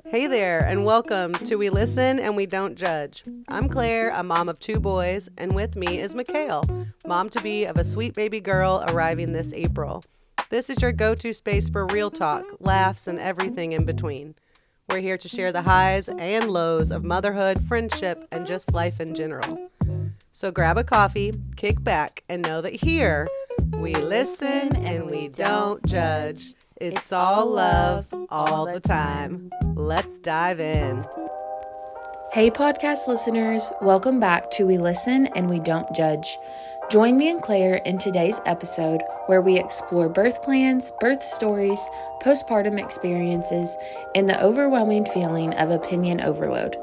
Hey there, and welcome to We Listen and We Don't Judge. I'm Claire, a mom of 2 boys, and with me is Macayle, mom-to-be of a sweet baby girl arriving this April. This is your go-to space for real talk, laughs, and everything in between. We're here to share the highs and lows of motherhood, friendship, and just life in general. So grab a coffee, kick back, and know that here, we listen and we don't judge. It's all love, all the time. Let's dive in. Hey podcast listeners, welcome back to We Listen and We Don't Judge. Join me and Claire in today's episode where we explore birth plans, birth stories, postpartum experiences, and the overwhelming feeling of opinion overload.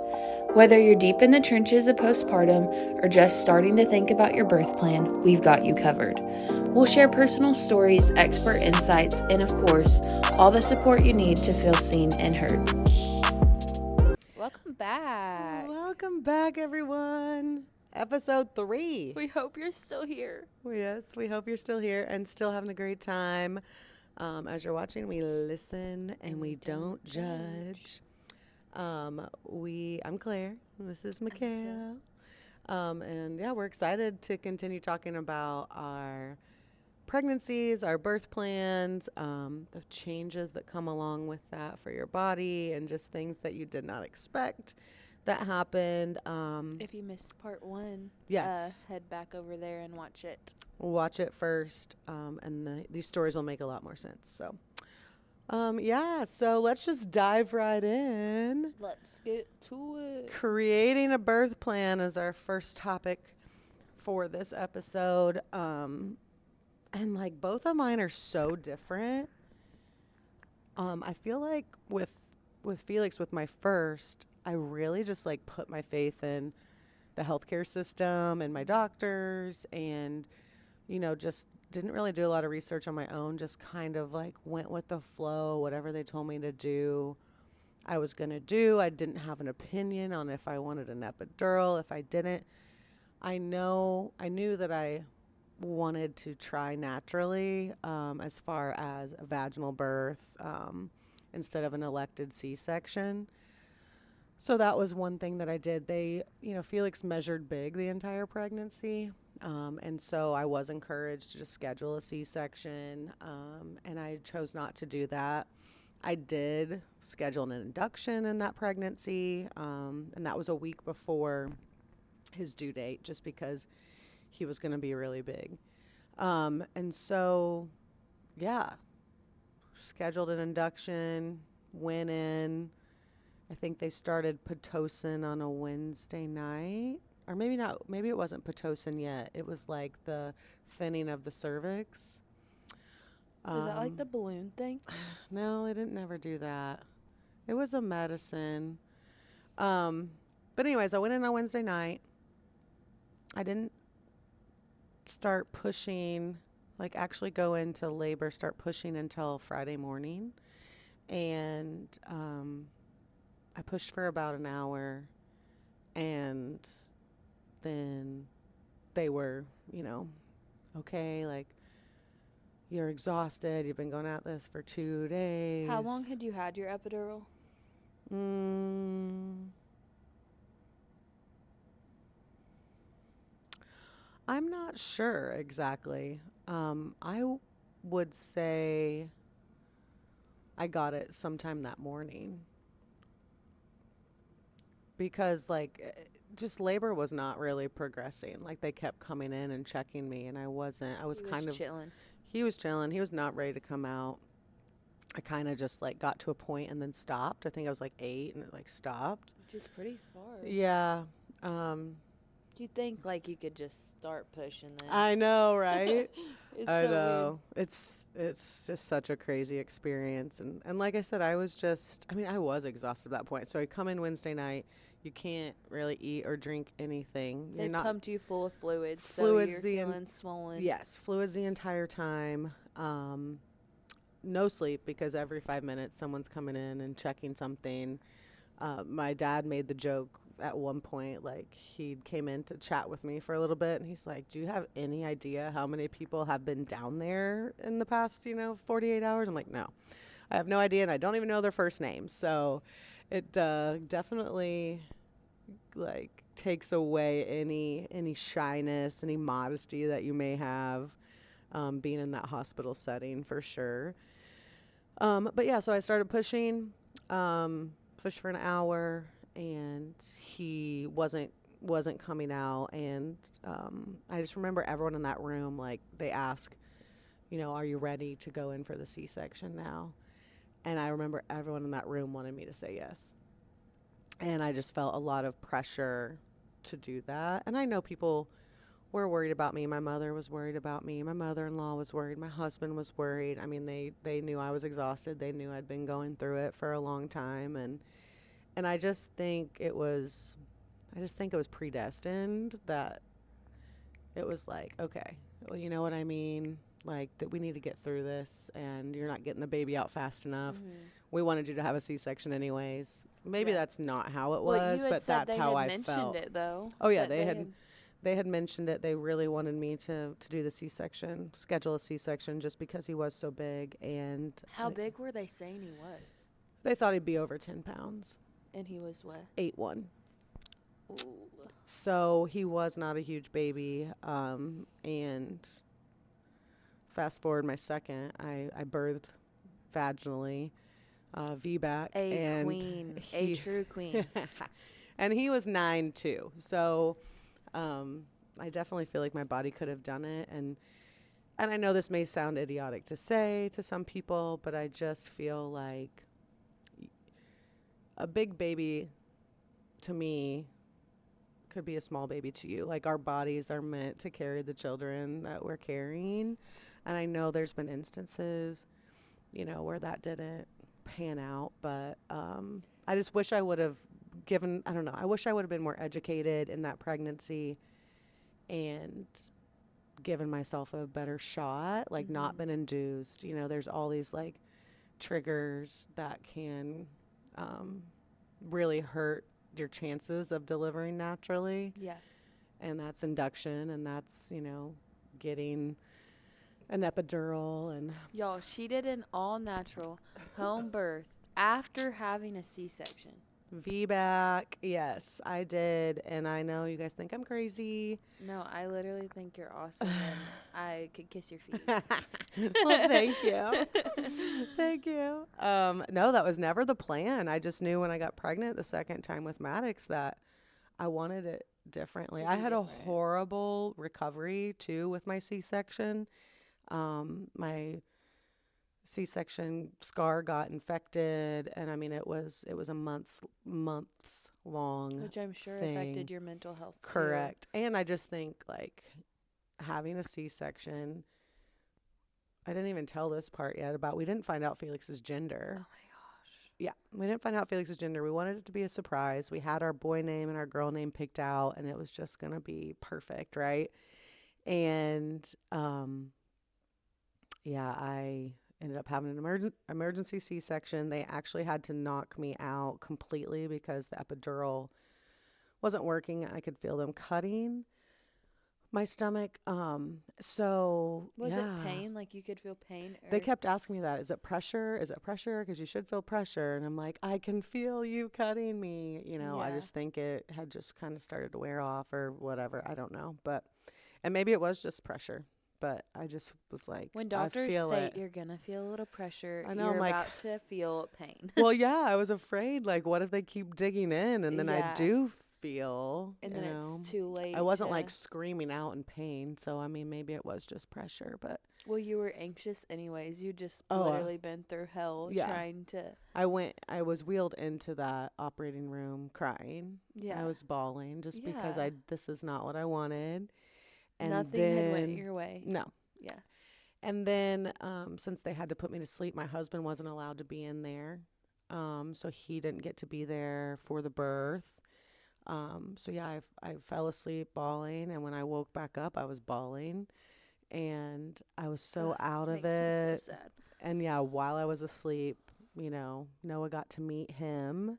Whether you're deep in the trenches of postpartum or just starting to think about your birth plan, we've got you covered. We'll share personal stories, expert insights, and of course, all the support you need to feel seen and heard. Welcome back. Welcome back, everyone. Episode 3. We hope you're still here. Yes, we hope you're still here and still having a great time. As you're watching, we listen and we don't judge. I'm Claire. This is Macayle. And yeah, we're excited to continue talking about our pregnancies, our birth plans, the changes that come along with that for your body, and just things that you did not expect that happened. If you missed part 1, yes, head back over there and watch it. Watch it first, and these stories will make a lot more sense. So, so let's just dive right in. Let's get to it. Creating a birth plan is our first topic for this episode. And like both of mine are so different. I feel like with Felix, with my first, I really just like put my faith in the healthcare system and my doctors, and just didn't really do a lot of research on my own. Just kind of like went with the flow, whatever they told me to do, I was gonna do. I didn't have an opinion on if I wanted an epidural. If I didn't, I knew that I wanted to try naturally, as far as a vaginal birth, instead of an elected C-section. So that was one thing that I did. Felix measured big the entire pregnancy, and so I was encouraged to just schedule a C-section, and I chose not to do that. I did schedule an induction in that pregnancy, and that was a week before his due date, just because he was going to be really big. And so, scheduled an induction, went in. I think they started Pitocin on a Wednesday night. Or maybe not. Maybe it wasn't Pitocin yet. It was like the thinning of the cervix. Was that like the balloon thing? No, they didn't never do that. It was a medicine. But anyways, I went in on Wednesday night. I didn't start pushing, like actually go into labor, start pushing until Friday morning. And I pushed for about an hour, and then they were, okay, like, you're exhausted, you've been going at this for 2 days. How long had you had your epidural? I'm not sure exactly. I would say I got it sometime that morning, because just labor was not really progressing. Like, they kept coming in and checking me, and I was kind of chilling. He was chilling. He was not ready to come out. I kind of just like got to a point and then stopped. I think I was like 8 and it like stopped. Which is pretty far. Yeah. You think like you could just start pushing then. I know, right? I know. It's just such a crazy experience. And like I said, I was exhausted at that point. So I come in Wednesday night. You can't really eat or drink anything. They pumped you full of fluids, so Fluids you're feeling swollen. Yes, fluids the entire time. No sleep, because every 5 minutes someone's coming in and checking something. My dad made the joke at one point, like, he came in to chat with me for a little bit, and he's like, do you have any idea how many people have been down there in the past, 48 hours? I'm like, no, I have no idea, and I don't even know their first names. So It definitely like takes away any shyness, any modesty that you may have being in that hospital setting for sure. But yeah, so I started pushing, pushed for an hour, and he wasn't coming out. And I just remember everyone in that room, like, they ask, are you ready to go in for the C-section now? And I remember everyone in that room wanted me to say yes. And I just felt a lot of pressure to do that. And I know people were worried about me. My mother was worried about me. My mother-in-law was worried. My husband was worried. I mean, they knew I was exhausted. They knew I'd been going through it for a long time. And I just think it was predestined that it was like, okay, well, you know what I mean? Like, that we need to get through this, and you're not getting the baby out fast enough. We wanted you to have a C-section anyways. Maybe Yeah. that's not how it Well, was, you had but said that's they how had I mentioned felt. it though. Oh yeah, that they had mentioned it. They really wanted me to do the C-section, schedule a C-section, just because he was so big, and How big were they saying he was? they thought he'd be over 10 pounds, And he was what? 8'1". Ooh. So he was not a huge baby. And fast forward my second, I birthed vaginally, VBAC, A and queen, a true queen. and he was 9 too. So I definitely feel like my body could have done it, and I know this may sound idiotic to say to some people, but I just feel like a big baby to me could be a small baby to you. Like, our bodies are meant to carry the children that we're carrying. And I know there's been instances, where that didn't pan out. But I just wish I would have I don't know, I wish I would have been more educated in that pregnancy and given myself a better shot, like not been induced. There's all these like triggers that can really hurt your chances of delivering naturally. Yeah. And that's induction, and that's, getting an epidural. And Y'all, she did an all natural home birth after having a C-section. VBAC, yes, I did. And I know you guys think I'm crazy. No, I literally think you're awesome and I could kiss your feet. Well, thank you. Thank you. No, that was never the plan. I just knew when I got pregnant the second time with Maddox that I wanted it differently. To I be had different. a horrible recovery too with my C-section. My C-section scar got infected, and I mean it was a months long. Which I'm sure thing. affected your mental health too. Correct. And I just think like having a C-section, I didn't even tell this part yet about we didn't find out Felix's gender. Oh my gosh. Yeah, we didn't find out Felix's gender. We wanted it to be a surprise. We had our boy name and our girl name picked out, and it was just going to be perfect, right? And yeah, I ended up having an emergency C-section. They actually had to knock me out completely because the epidural wasn't working. I could feel them cutting my stomach. So Was yeah. it pain? Like you could feel pain? They kept asking me that. Is it pressure? Is it pressure? Because you should feel pressure. And I'm like, I can feel you cutting me. I Yeah. just think it had just kind of started to wear off or whatever. I don't know. And maybe it was just pressure. But I just was like, When I doctors feel say it. you're going to feel a little pressure, I know, you're I'm like- about to feel pain. Well, yeah, I was afraid. Like, what if they keep digging in? And then I Yeah. do feel, And then it's too late. I wasn't to- like screaming out in pain. So, I mean, maybe it was just pressure. But Well, you were anxious anyways. You just Oh, literally been through hell yeah. trying to. I was wheeled into that operating room crying. Yeah. I was bawling just because Yeah. this is not what I wanted. And Nothing had went your way. No. Yeah. And then since they had to put me to sleep, my husband wasn't allowed to be in there. So he didn't get to be there for the birth. So yeah, I fell asleep bawling, and when I woke back up, I was bawling, and I was so Ugh, out of makes it. me so sad. And yeah, while I was asleep, Noah got to meet him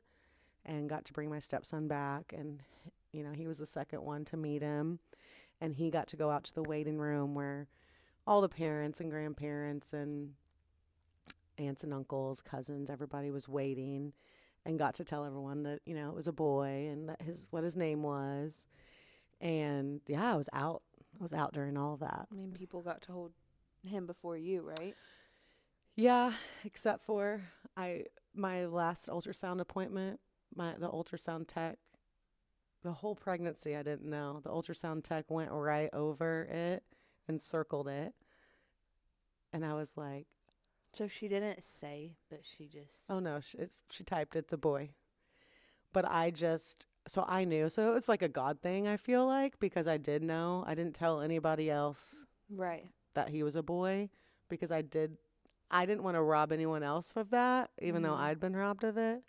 and got to bring my stepson back. And, he was the second one to meet him. And he got to go out to the waiting room where all the parents and grandparents and aunts and uncles, cousins, everybody was waiting. and got to tell everyone that, it was a boy and that what his name was. And yeah, I was out. I was out during all of that. I mean, people got to hold him before you, right? Yeah, except for my last ultrasound appointment, the ultrasound tech, the whole pregnancy I didn't know. The ultrasound tech went right over it and circled it. And I was like, So she didn't say, but she just. oh no, she typed it's a boy. But so I knew. So it was like a God thing, I feel like, because I did know. I didn't tell anybody else Right. that he was a boy because I didn't want to rob anyone else of that, even though I'd been robbed of it.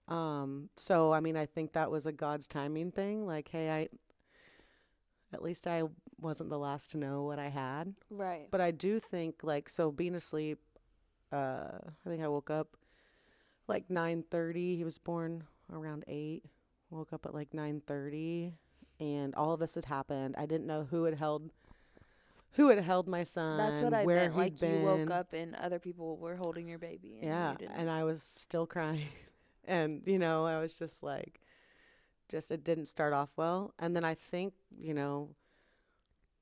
So I mean, I think that was a God's timing thing. Like, hey, at least I wasn't the last to know what I had. Right. But I do think, like, so being asleep, I think I woke up like 9:30. He was born around 8. Woke up at like 9:30, and all of this had happened. I didn't know who had held my son. That's what I where meant. he'd Like, been. you woke up and other people were holding your baby. And Yeah, you didn't. and I was still crying. And, I was just like, it didn't start off well. And then I think,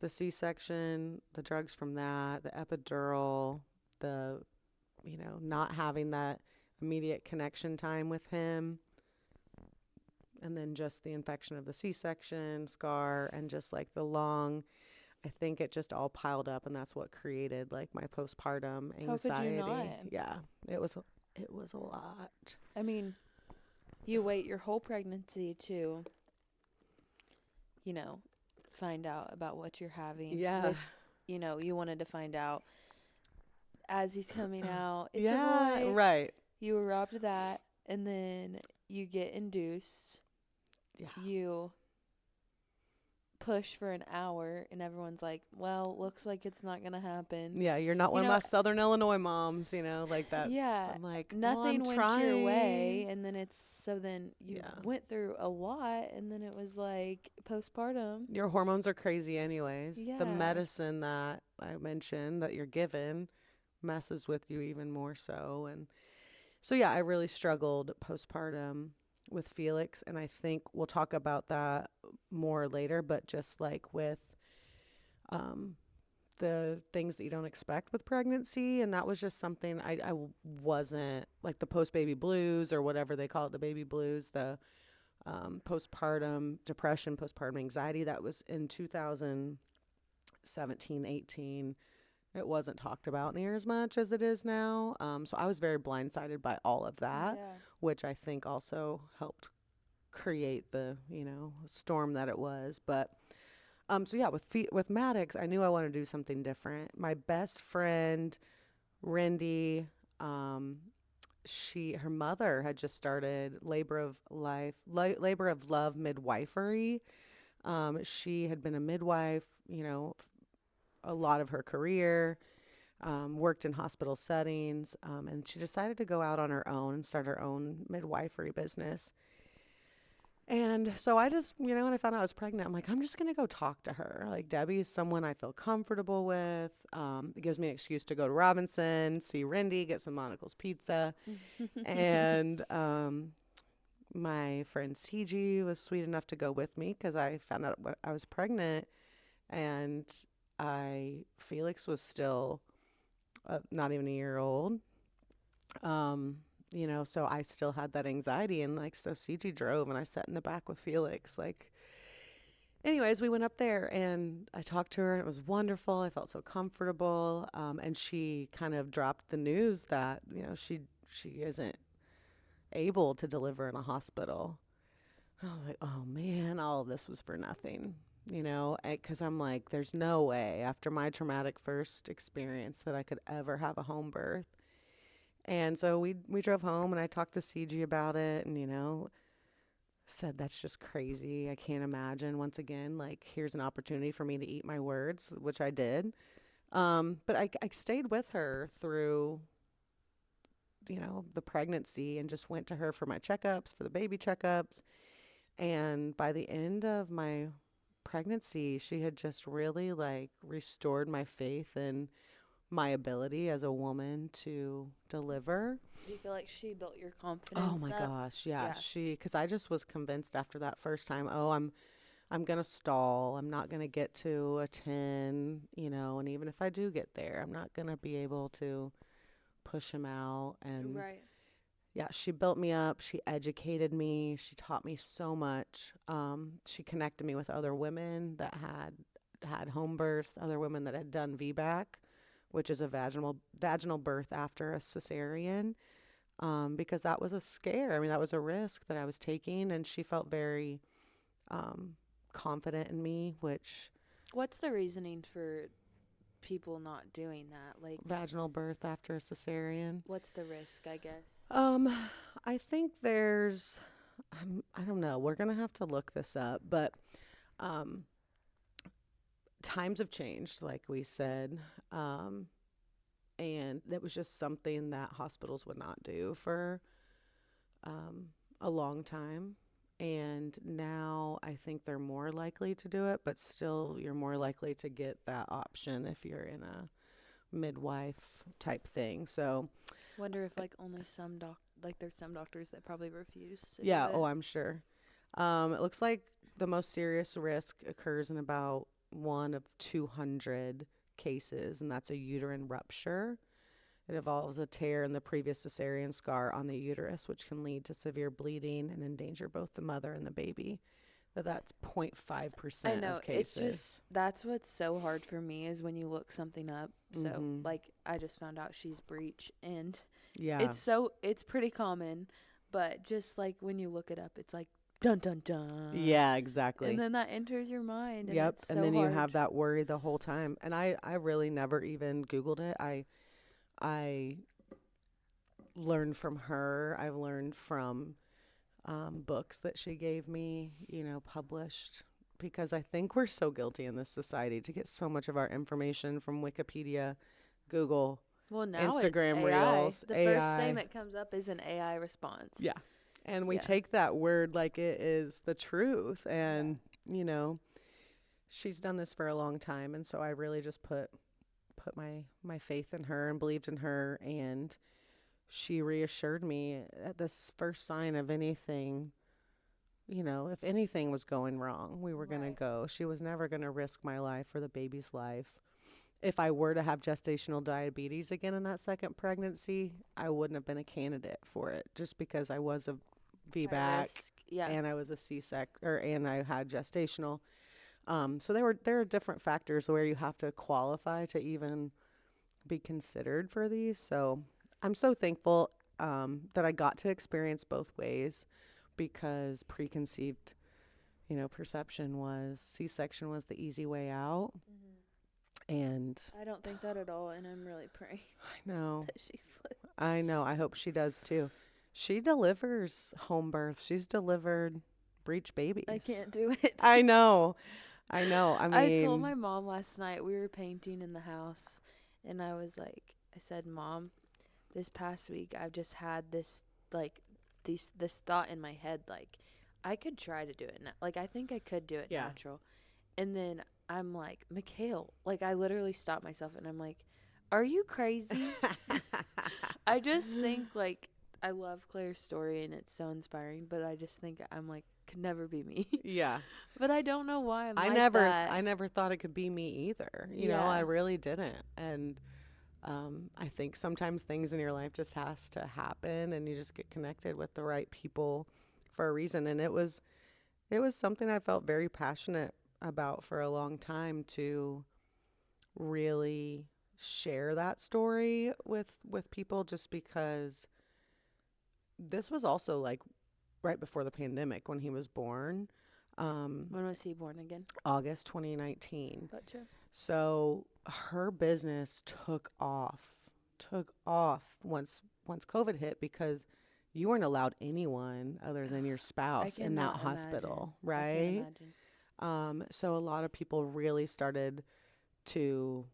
the C-section, the drugs from that, the epidural, the, not having that immediate connection time with him, and then just the infection of the C-section scar and just like I think it just all piled up, and that's what created like my postpartum anxiety. How could you not? Yeah, it was a lot. I mean, you wait your whole pregnancy to, find out about what you're having. Yeah. With, you wanted to find out as he's coming out. It's yeah, a boy. right. You were robbed of that, and then you get induced. Yeah. You push for an hour, and everyone's like, well, looks like it's not going to happen. Yeah, you're not one of my Southern Illinois moms, like that. Yeah. I'm like, Nothing well, went your way, and then then you Yeah. went through a lot, and then it was like postpartum. Your hormones are crazy anyways. Yeah. The medicine that I mentioned that you're given messes with you even more so. And so, yeah, I really struggled postpartum with Felix, and I think we'll talk about that more later, but just like with the things that you don't expect with pregnancy, and that was just something I wasn't, like the post-baby blues or whatever they call it, the baby blues, the postpartum depression, postpartum anxiety, that was in 2017, 18. It wasn't talked about near as much as it is now. So I was very blindsided by all of that, which I think also helped create the, storm that it was. But so yeah, with Maddox, I knew I wanted to do something different. My best friend, Rindy, her mother had just started labor of love midwifery. She had been a midwife, a lot of her career, worked in hospital settings, and she decided to go out on her own and start her own midwifery business. And so I just, when I found out I was pregnant, I'm like, I'm just going to go talk to her. Like, Debbie is someone I feel comfortable with. It gives me an excuse to go to Robinson, see Rindy, get some Monocle's pizza. And my friend CG was sweet enough to go with me because I found out I was pregnant. And Felix was still not even a year old. So I still had that anxiety, and like, so CG drove and I sat in the back with Felix. Like, anyways, we went up there and I talked to her, and it was wonderful. I felt so comfortable. And she kind of dropped the news that, she isn't able to deliver in a hospital. I was like, oh man, all of this was for nothing. Because I'm like, there's no way after my traumatic first experience that I could ever have a home birth. And so we drove home, and I talked to CG about it, and, said, that's just crazy. I can't imagine. Once again, like, here's an opportunity for me to eat my words, which I did. But I stayed with her through, the pregnancy, and just went to her for my checkups, for the baby checkups. And by the end of my pregnancy, she had just really like restored my faith in my ability as a woman to deliver. Do you feel like she built your confidence Oh my up? gosh, yeah, Yeah. because I just was convinced after that first time, oh, I'm gonna stall. I'm not gonna get to a 10, and even if I do get there, I'm not gonna be able to push him out. And Right. yeah, she built me up. She educated me. She taught me so much. She connected me with other women that had home births, other women that had done VBAC, which is a vaginal birth after a cesarean, because that was a scare. I mean, that was a risk that I was taking, and she felt very confident in me, which What's the reasoning for people not doing that? Like, vaginal birth after a cesarean. what's the risk, I guess? I think there's, I don't know. We're gonna have to look this up, but um, times have changed, like we said, and that was just something that hospitals would not do for a long time. And now I think they're more likely to do it, but still, you're more likely to get that option if you're in a midwife type thing. So, Wonder if like only there's some doctors that probably refuse to yeah, do oh, it. I'm sure. It looks like the most serious risk occurs in about 1 of 200 cases, and that's a uterine rupture. It involves a tear in the previous cesarean scar on the uterus, which can lead to severe bleeding and endanger both the mother and the baby. But that's 0.5% I know. of cases. It's just that's what's so hard for me is when you look something up. So Mhm. like I just found out she's breech, and Yeah. it's pretty common, but just like when you look it up, it's like dun dun dun. Yeah, exactly. And then that enters your mind, and Yep. it's And so then you have hard. that worry the whole time. And I really never even Googled it. I learned from her. I've learned from books that she gave me, published, because I think we're so guilty in this society to get so much of our information from Wikipedia, Google, Well, now Instagram it's AI. Reels, The AI. first thing that comes up is an AI response. Yeah. And we Yeah. take that word like it is the truth. And, she's done this for a long time. And so I really just put my faith in her and believed in her. And she reassured me at this first sign of anything, if anything was going wrong, we were going to go. She was never going to risk my life or the baby's life. If I were to have gestational diabetes again in that second pregnancy, I wouldn't have been a candidate for it, just because I was a High VBAC risk. Yeah. and I was a and I had gestational. So there are different factors where you have to qualify to even be considered for these. So I'm so thankful that I got to experience both ways, because preconceived, perception was C-section was the easy way out. And I don't think that at all, and I'm really praying I know, that she flips. I know, I hope she does too. She delivers home birth. She's delivered breech babies. I can't do it. I know. I mean, I told my mom last night, we were painting in the house, and I said, Mom, this past week I've just had this thought in my head, like I could try to do it like I think I could do it Yeah. natural. And then I'm like, Macayle, like I literally stopped myself and I'm like, are you crazy? I just think like I love Claire's story and it's so inspiring, but I just think I'm like could never be me. Yeah. But I don't know why I'm I like never that. I never thought it could be me either. Yeah. I really didn't. And I think sometimes things in your life just has to happen, and you just get connected with the right people for a reason. And it was something I felt very passionate about for a long time, to really share that story with people, just because this was also like right before the pandemic when he was born. When was he born again? August 2019. Gotcha. So her business took off once COVID hit, because you weren't allowed anyone other than your spouse in that cannot hospital, imagine. I right? can't imagine. So a lot of people really started to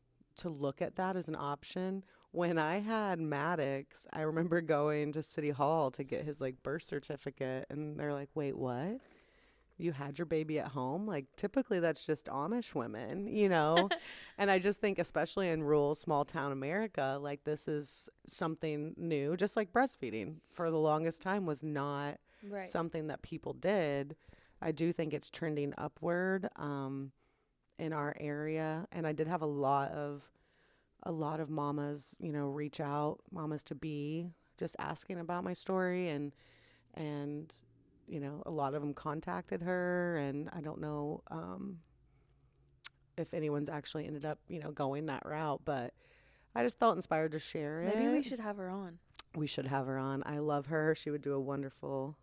look at that as an option. When I had Maddox, I remember going to City Hall to get his like birth certificate, and they're like, "Wait, what?" you had your baby at home. Like typically that's just Amish women, you know? And I just think especially in rural small town America, like this is something new, just like breastfeeding for the longest time was not Right. something that people did. I do think it's trending upward in our area, and I did have a lot of mamas, you know, reach out, mamas to be, just asking about my story, and you know, a lot of them contacted her, and I don't know if anyone's actually ended up, you know, going that route, but I just felt inspired to share it. Maybe we should have her on. We should have her on. I love her. She would do a wonderful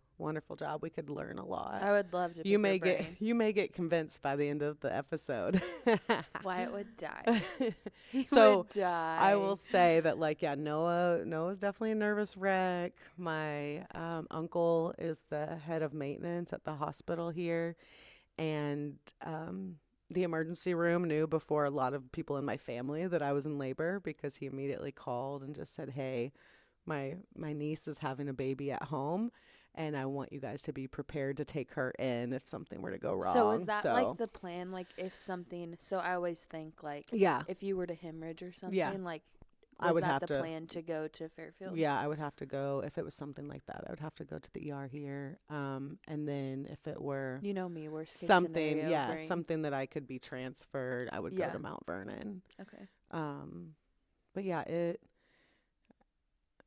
job. We could learn a lot. I would love to. You pick may her get brain. you may get convinced by the end of the episode. Wyatt would die. He So, would die. I will say that, like, yeah, Noah's definitely a nervous wreck. My uncle is the head of maintenance at the hospital here, and the emergency room knew before a lot of people in my family that I was in labor because he immediately called and just said, "Hey, my niece is having a baby at home, and I want you guys to be prepared to take her in if something were to go wrong." So is that like the plan? Like if something, so I always think like Yeah, if you were to hemorrhage or something, like I was would that have the to. plan to go to Fairfield? Yeah, I would have to go if it was something like that. I would have to go to the ER here, and then if it were You know me, worst case something, scenario, yeah, brain. something that I could be transferred, I would go Yeah. to Mount Vernon. Okay. But yeah, it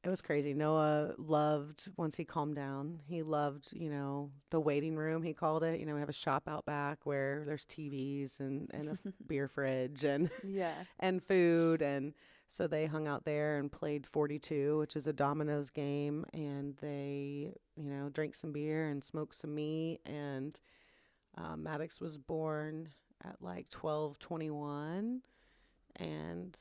was crazy. Noah loved, once he calmed down, he loved, you know, the waiting room, he called it. You know, we have a shop out back where there's TVs and a beer fridge and Yeah. and food, and so they hung out there and played 42, which is a dominoes game, and they, you know, drank some beer and smoked some meat, and Maddox was born at like 12:21, and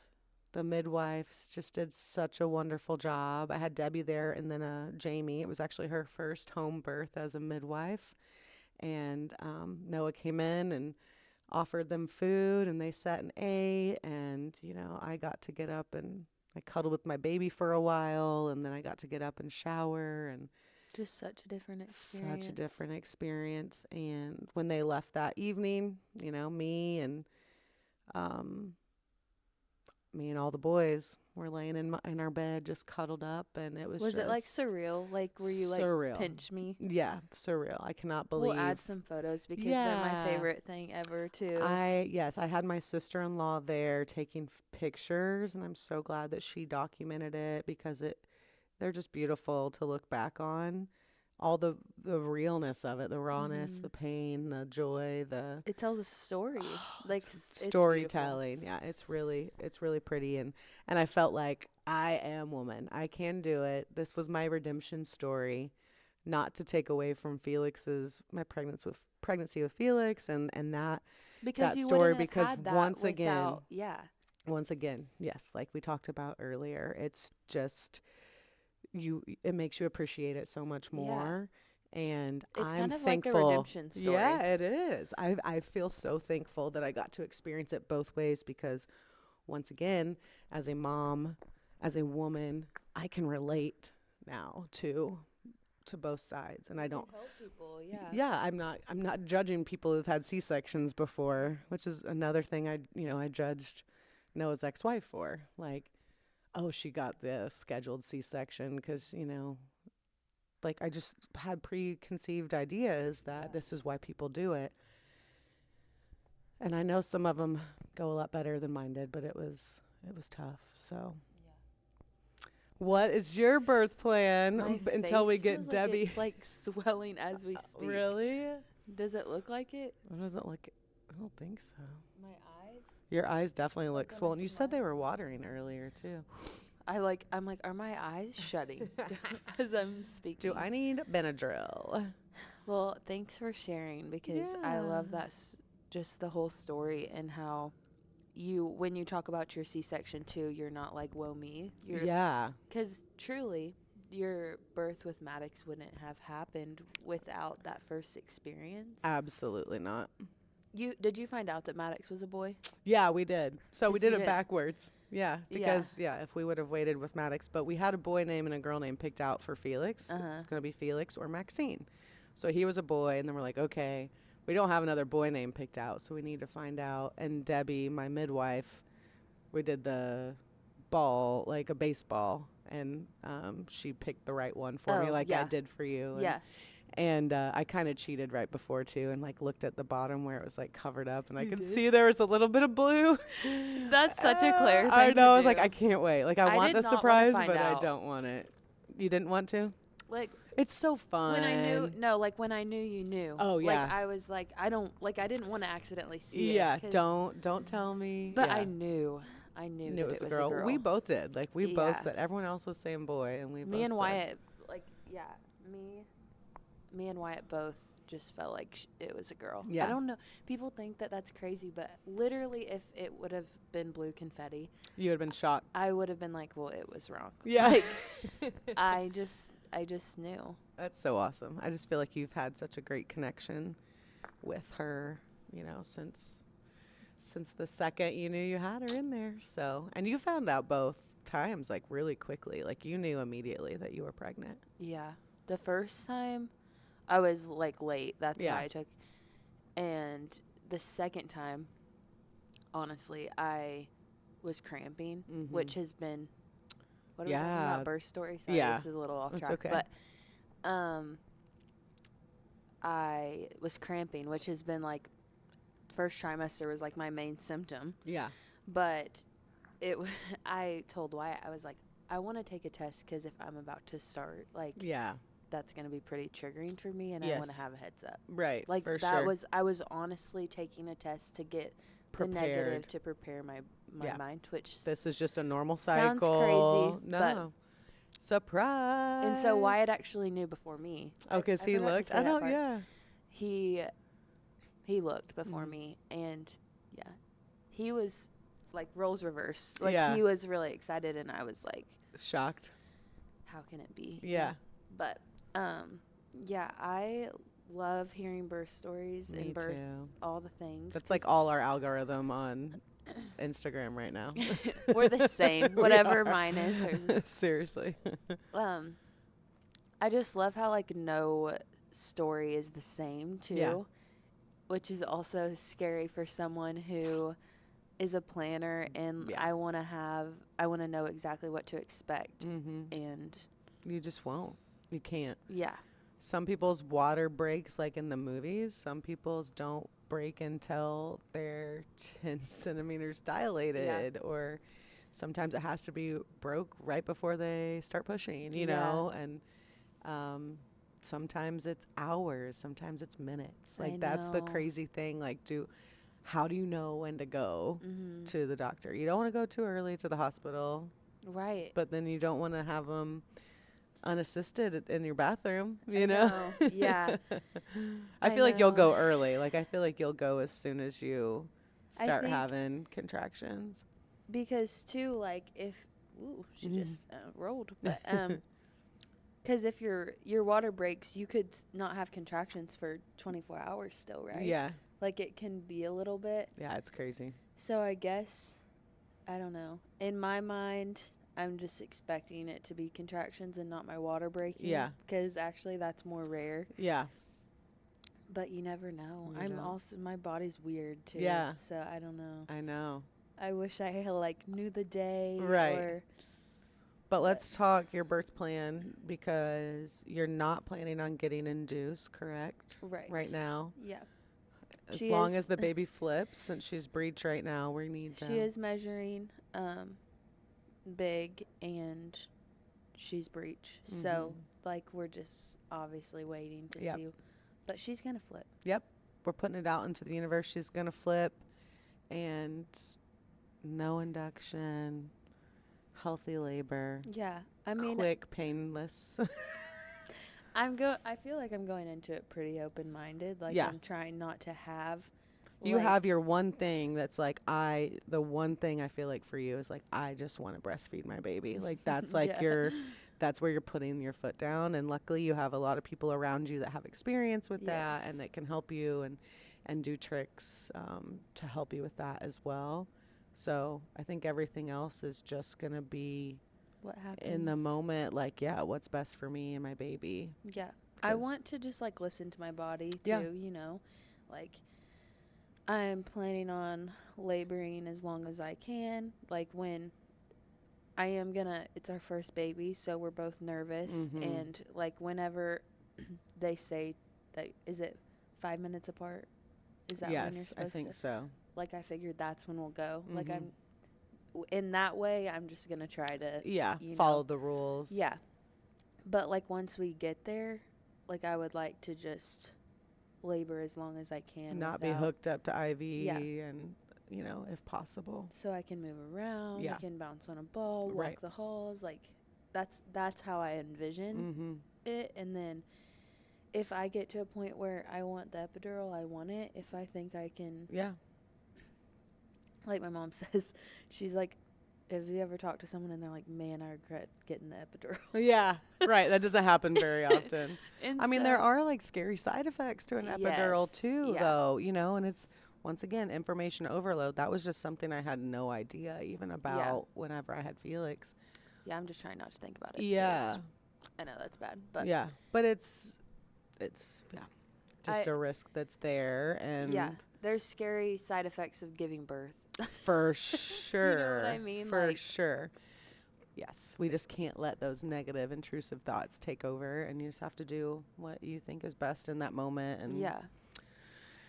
the midwives just did such a wonderful job. I had Debbie there, and then Jamie. It was actually her first home birth as a midwife, and Noah came in and offered them food, and they sat and ate, and you know, I got to get up and I cuddled with my baby for a while, and then I got to get up and shower, and Just such a different experience. such a different experience. And when they left that evening, you know, um me and all the boys were laying in our bed just cuddled up, and it was it like just surreal? Like were you like surreal. pinch me? Yeah, surreal. I cannot believe. We'll add some photos because they're Yeah. my favorite thing ever too. Yes, I had my sister-in-law there taking pictures, and I'm so glad that she documented it because they're just beautiful to look back on. All the realness of it, the rawness, Mhm. the pain, the joy, the It tells a story. Like it's it's beautiful. storytelling. Yeah, it's really pretty, and I felt like I am woman. I can do it. This was my redemption story, not to take away from my pregnancy with Felix and that Because that you story, wouldn't have because had that once again, without- yeah. yes, like we talked about earlier, it's just it makes you appreciate it so much Yeah. more. And It's I'm kind of like a thankful. redemption story. Yeah, it is. I feel so thankful that I got to experience it both ways because, once again, as a mom, as a woman, I can relate now to both sides, and I don't. Help people, yeah. Yeah, I'm not judging people who've had C-sections before, which is another thing I judged Noah's ex-wife for. Like, oh, she got the scheduled C-section because, you know, like I just had preconceived ideas that this is why people do it. And I know some of them go a lot better than mine did, but it was tough. So, what is your birth plan My until we face get feels like Debbie? it's like swelling as we speak. Really? Does it look like it? What does it look? I don't think so. My eyes? Your eyes definitely look Like when I swollen. You said they smile. were watering earlier too. I'm like, are my eyes shutting as I'm speaking? Do I need Benadryl? Well, thanks for sharing because I love Yeah. that just the whole story and how when you talk about your C-section too, you're not like, woe me. Yeah. Because truly, your birth with Maddox wouldn't have happened without that first experience. Absolutely not. Did you find out that Maddox was a boy? Yeah, we did. So we Yes, did you it did. backwards. Yeah, because if we would have waited with Maddox, but we had a boy name and a girl name picked out for Felix. It was going to be Felix or Maxine. So he was a boy, and then we're like, okay, we don't have another boy name picked out, so we need to find out. And Debbie, my midwife, we did the ball, like a baseball, and she picked the right one for me, Oh, like I yeah. did for you. Yeah. And I kind of cheated right before too, and like looked at the bottom where it was like covered up, and I You could did? see there was a little bit of blue. That's such a Claire thing I to know. I was like, do. I can't wait. Like I I want did the not wanna surprise, find but I out. don't want it. You didn't want to? Like It's so fun. when I knew, no, like when I knew you knew. Oh, yeah. Like I was like, I didn't want to accidentally see Yeah, it. 'cause- don't tell me. But yeah. I knew Knew that it was a girl. We both did. Like we both Yeah. said. Everyone else was saying boy, and we both Me and said- Wyatt, like, yeah, me and Wyatt both just felt like it was a girl. Yeah. I don't know. People think that that's crazy, but literally, if it would have been blue confetti, You had been shocked. I would have been like, well, it was wrong. Yeah. Like, I just knew. That's so awesome. I just feel like you've had such a great connection with her, you know, since the second you knew you had her in there. So, and you found out both times like really quickly. Like you knew immediately that you were pregnant. Yeah. The first time, I was like late. That's Yeah. why I took. And the second time, honestly, I was cramping, Mhm. which has been. What are we talking Yeah. about? Birth story? Sorry, Yeah. this is a little off It's track. okay. But I was cramping, which has been like first trimester was like my main symptom. Yeah. But I told Wyatt, I was like, I want to take a test because if I'm about to start, like, Yeah. that's going to be pretty triggering for me, and I want Yes. to have a heads up. Right. Like, for that sure. I was honestly taking a test to get the negative Prepared. to prepare my Yeah. mind, which, This is just a normal Sounds cycle. crazy, No. Surprise. and so Wyatt actually knew before me. Oh, because he forgot to looked. say I that don't. part. Yeah. He looked before Mhm. me, and yeah, he was like roles reversed. Like, Yeah. he was really excited, and I was like, Shocked. how can it be? Yeah. But yeah, I love hearing birth stories Me and birth, too. all the things. That's like all our algorithm on Instagram right now. We're the same, We whatever are. mine is. Hers is. Seriously. I just love how like no story is the same too, Yeah. which is also scary for someone who is a planner, and Yeah. I want to know exactly what to expect, Mm-hmm. and You just won't. You can't. yeah, Some people's water breaks like in the movies. Some people's don't break until they're 10 centimeters dilated, or sometimes it has to be broke right before they start pushing, you Yeah. know, and sometimes it's hours, sometimes it's minutes. I Like that's the know. crazy thing. Like how do you know when to go mm-hmm. to the doctor? You don't want to go too early to the hospital, right. but then you don't want to have them unassisted in your bathroom, you I know? Yeah. I I feel like you'll know. go early. Like I feel like you'll go as soon as you I start think- having contractions. Because too, like if she Mhm. just rolled, but because if your water breaks, you could not have contractions for 24 hours still, right? Yeah. Like it can be a little bit. Yeah, it's crazy. So I guess I don't know. In my mind, I'm just expecting it to be contractions and not my water breaking. Yeah. Because actually, that's more rare. Yeah. But you never know. You I'm don't. also my body's weird too. Yeah. So I don't know. I know. I wish I like knew the day. Right. Or But let's talk your birth plan because you're not planning on getting induced, correct? right. Right now. Yeah. As She long is- as the baby flips, since she's breech right now, we need to. She is measuring big, and she's breech. So like we're just obviously waiting to Yep. see. But she's gonna flip. We're putting it out into the universe. She's going to flip, and no induction, healthy labor, Yeah. I mean, quick, painless. I feel like I'm going into it pretty open-minded. Like Yeah. I'm trying not to have. You like- have your one thing that's like the one thing I feel like for you is like I just want to breastfeed my baby. Like that's like Yeah. that's where you're putting your foot down, and luckily you have a lot of people around you that have experience with that Yes. and that can help you and do tricks to help you with that as well. So I think everything else is just gonna be what happens in the moment, like, yeah, what's best for me and my baby. Yeah. I 'cause- want to just like listen to my body too, Yeah. you know. Like I'm planning on laboring as long as I can. Like when I am gonna it's our first baby, so we're both nervous Mhm. and like whenever they say that is it 5 minutes apart? Is that when you're Yes, I supposed think to? so. Like I figured that's when we'll go. Like Mhm. in that way I'm just gonna try to Yeah, you follow know. the rules. Yeah. But like once we get there, like I would like to just labor as long as I can Not be without hooked up to IV Yeah. and, if possible. so I can move around, Yeah. I can bounce on a ball, Right. walk the halls, like that's how I envision Mhm. it. And then if I get to a point where I want the epidural, I want it. If I think I can, Yeah. like my mom says, she's like, have you ever talked to someone and they're like, man, I regret getting the epidural? Yeah. Right. That doesn't happen very often. And I mean, there so- are like scary side effects to an epidural Yes, too, yeah. though, and it's once again information overload. That was just something I had no idea even about whenever I had Felix. Yeah, I'm just trying not to think about it. Yeah. 'cause I know that's bad, but Yeah. But it's just I- a risk that's there, and yeah, there's scary side effects of giving birth. for sure. I mean? For Like- sure. Yes, we just can't let those negative, intrusive thoughts take over, and you just have to do what you think is best in that moment. And Yeah.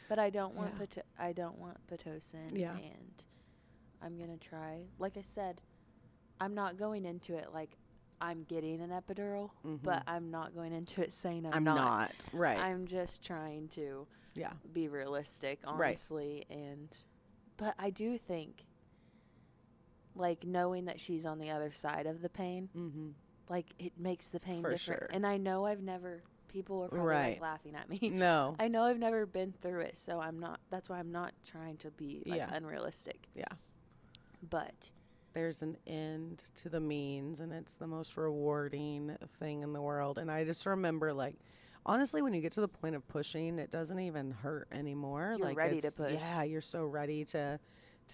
But I don't want Yeah. I don't want pitocin. Yeah. And I'm gonna try. Like I said, I'm not going into it like I'm getting an epidural, but I'm not going into it saying I'm not. right. I'm just trying to Yeah. be realistic, Right. honestly. But I do think, like knowing that she's on the other side of the pain, Mm-hmm. like it makes the pain For different. sure. And I know I've never. People are probably Right. like laughing at me. No. I know I've never been through it, so I'm not. That's why I'm not trying to be like Yeah. unrealistic. Yeah. But There's an end to the means, and it's the most rewarding thing in the world. And I just remember, like, honestly, when you get to the point of pushing, it doesn't even hurt anymore. You're like ready to it's- push. Yeah, you're so ready to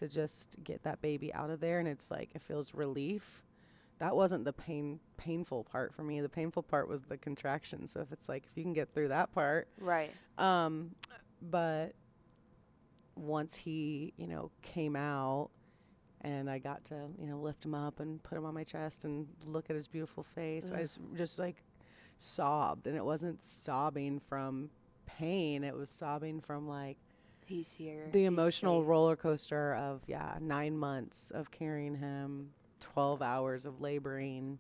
just get that baby out of there, and it's like it feels relief. That wasn't the painful part for me. The painful part was the contraction. So if you can get through that part, right, but once he, came out and I got to, lift him up and put him on my chest and look at his beautiful face, I Ugh. just like sobbed. And it wasn't sobbing from pain. It was sobbing from like he's here. the he's emotional safe. roller coaster of 9 months of carrying him, 12 hours of laboring,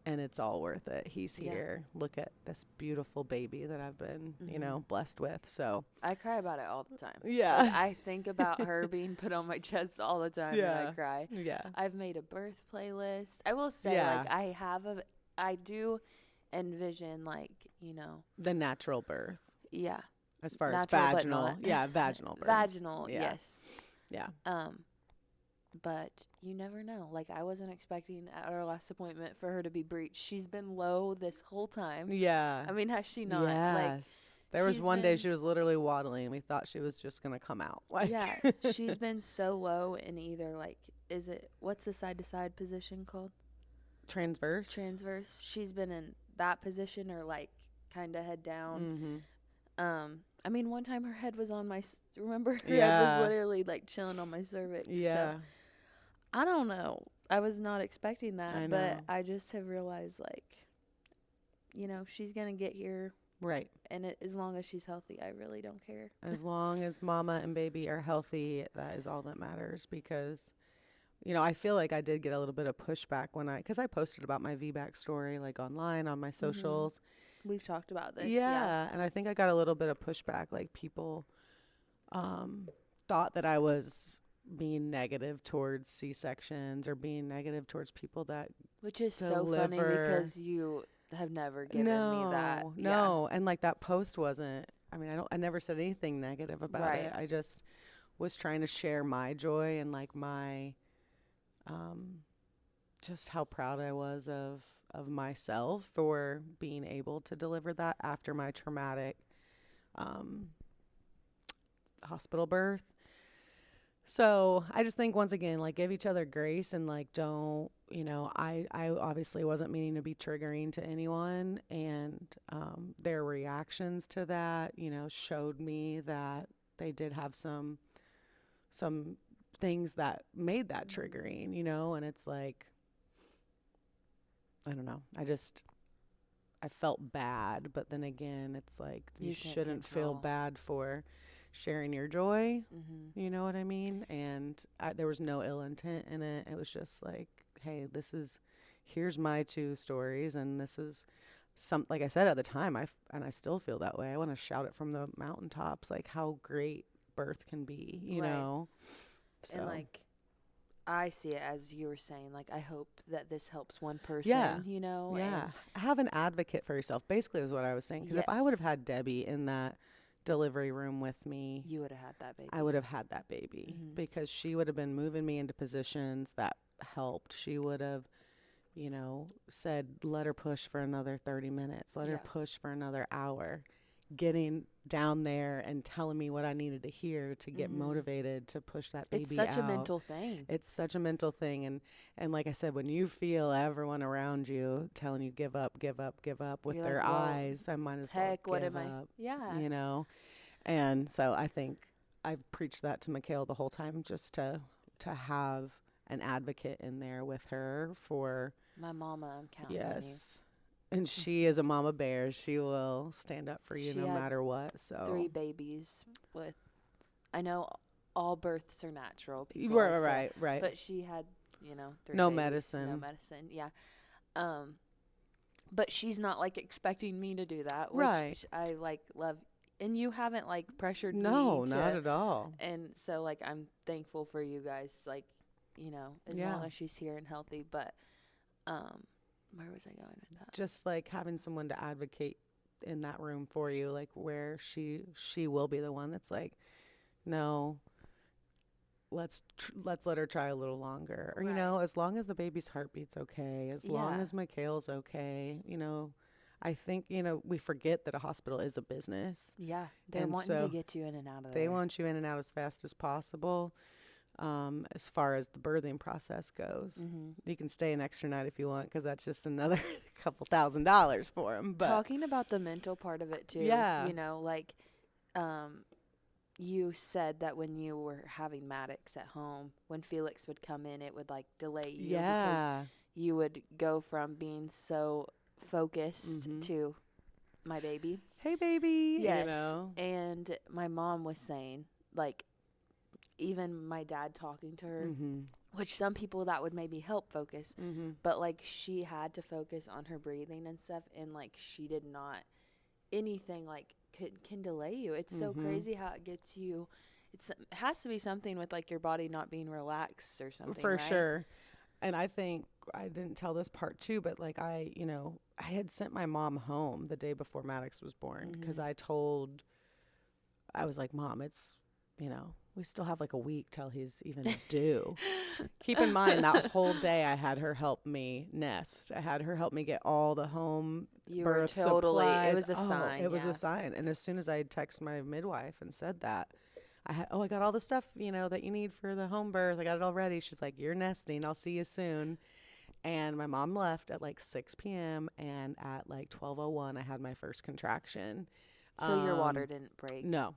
and it's all worth it. He's Yeah. here. Look at this beautiful baby that I've been, Mhm. blessed with. So I cry about it all the time. yeah. Like, I think about her being put on my chest all the time, and Yeah. I cry. Yeah. I've made a birth playlist. I will say, Yeah. like, I do envision, like, The natural birth, yeah, as far Natural, as but vaginal. not. Yeah, vaginal birth. vaginal, Yeah. yes. Yeah. But you never know. Like, I wasn't expecting at our last appointment for her to be breached. She's been low this whole time. Yeah. I mean, has she not? Yes. There was she's one day been- she was literally waddling, and we thought she was just gonna come out. Like, Yeah, she's been so low in either, like, what's the side-to-side position called? transverse. Transverse. She's been in that position or, like, kind of head down. Mm-hmm. I mean, one time her head was on my, remember? Her head Yeah. was literally, like, chilling on my cervix. Yeah. So, I don't know. I was not expecting that, I but know. I just have realized, like, she's going to get here, Right. and as long as she's healthy, I really don't care. As long as mama and baby are healthy, that is all that matters. Because, I feel like I did get a little bit of pushback because I posted about my VBAC story, like online on my socials. We've talked about this. Yeah. And I think I got a little bit of pushback. Like, people thought that I was being negative towards C-sections or being negative towards people that Which is so funny deliver. because you have never given me that. No. And like that post wasn't, I never said anything negative about Right. it. I just was trying to share my joy and like my, just how proud I was of myself for being able to deliver that after my traumatic, hospital birth. So I just think once again, like give each other grace and like don't, I obviously wasn't meaning to be triggering to anyone, and their reactions to that, showed me that they did have some things that made that triggering, and it's like, I don't know. I felt bad, but then again, it's like you can't shouldn't feel control. bad for sharing your joy. Mm-hmm. You know what I mean? And there was no ill intent in it. It was just like, hey, here's my two stories, and this is like I said at the time, and I still feel that way. I want to shout it from the mountaintops, like how great birth can be, you Right. know? And like, I see it as you were saying, like, I hope that this helps one person, Yeah. Yeah. And have an advocate for yourself, basically, is what I was saying. Because if I would have Yes. had Debbie in that delivery room with me, You would have had that baby. I would have had that baby, Mhm. because she would have been moving me into positions that helped. She would have, said, let her push for another 30 minutes, let her Yeah. push for another hour, getting down there and telling me what I needed to hear to get Mhm. motivated to push that baby It's such out. a mental thing. It's such a mental thing. And like I said, when you feel everyone around you telling you give up, give up, give up with You're their like, well, eyes, I might as well Heck, what give am up, I? Yeah. And so I think I've preached that to Macayle the whole time, just to have an advocate in there with her for, My mama, I'm counting on you. yes. And she is a mama bear. She will stand up for you She no had matter what. So 3 babies with, I know all births are natural. People right, always say, right, right. but she had, 3 No babies, medicine. no medicine. Yeah. But she's not like expecting me to do that, which Right. I like love. And you haven't like pressured No, me to, not at all. and so like I'm thankful for you guys, like, as Yeah. long as she's here and healthy. But where was I going with that? Just like having someone to advocate in that room for you, like where she will be the one that's like, no, let's let her try a little longer, or Right. as long as the baby's heartbeat's okay, as long Yeah. as Macayle's okay, I think we forget that a hospital is a business, Yeah, they're and wanting to so get you in and out of they there. want you in and out as fast as possible. As far as the birthing process goes, Mm-hmm. you can stay an extra night if you want, because that's just another couple $1,000s for them. But Talking about the mental part of it too. Yeah. Like, you said that when you were having Maddox at home, when Felix would come in, it would like delay you because yeah, you would go from being so focused Mhm. to my baby. hey baby, Yes. And my mom was saying, like, even my dad talking to her, Mhm. which some people that would maybe help focus, Mhm. but like she had to focus on her breathing and stuff, and like she did not anything like can delay you. It's so Mhm. crazy how it gets you. It has to be something with like your body not being relaxed or something, For right? sure. And I think I didn't tell this part too, but like I had sent my mom home the day before Maddox was born, because Mhm. I was like, Mom, it's, we still have like a week till he's even due. Keep in mind that whole day I had her help me nest. I had her help me get all the home You were birth totally. It supplies. was a sign. It was Yeah. a sign. And as soon as I texted my midwife and said that, I got all the stuff, that you need for the home birth. I got it all ready. She's like, you're nesting. I'll see you soon. And my mom left at like 6 p.m. And at like 12:01, I had my first contraction. So your water didn't break. No,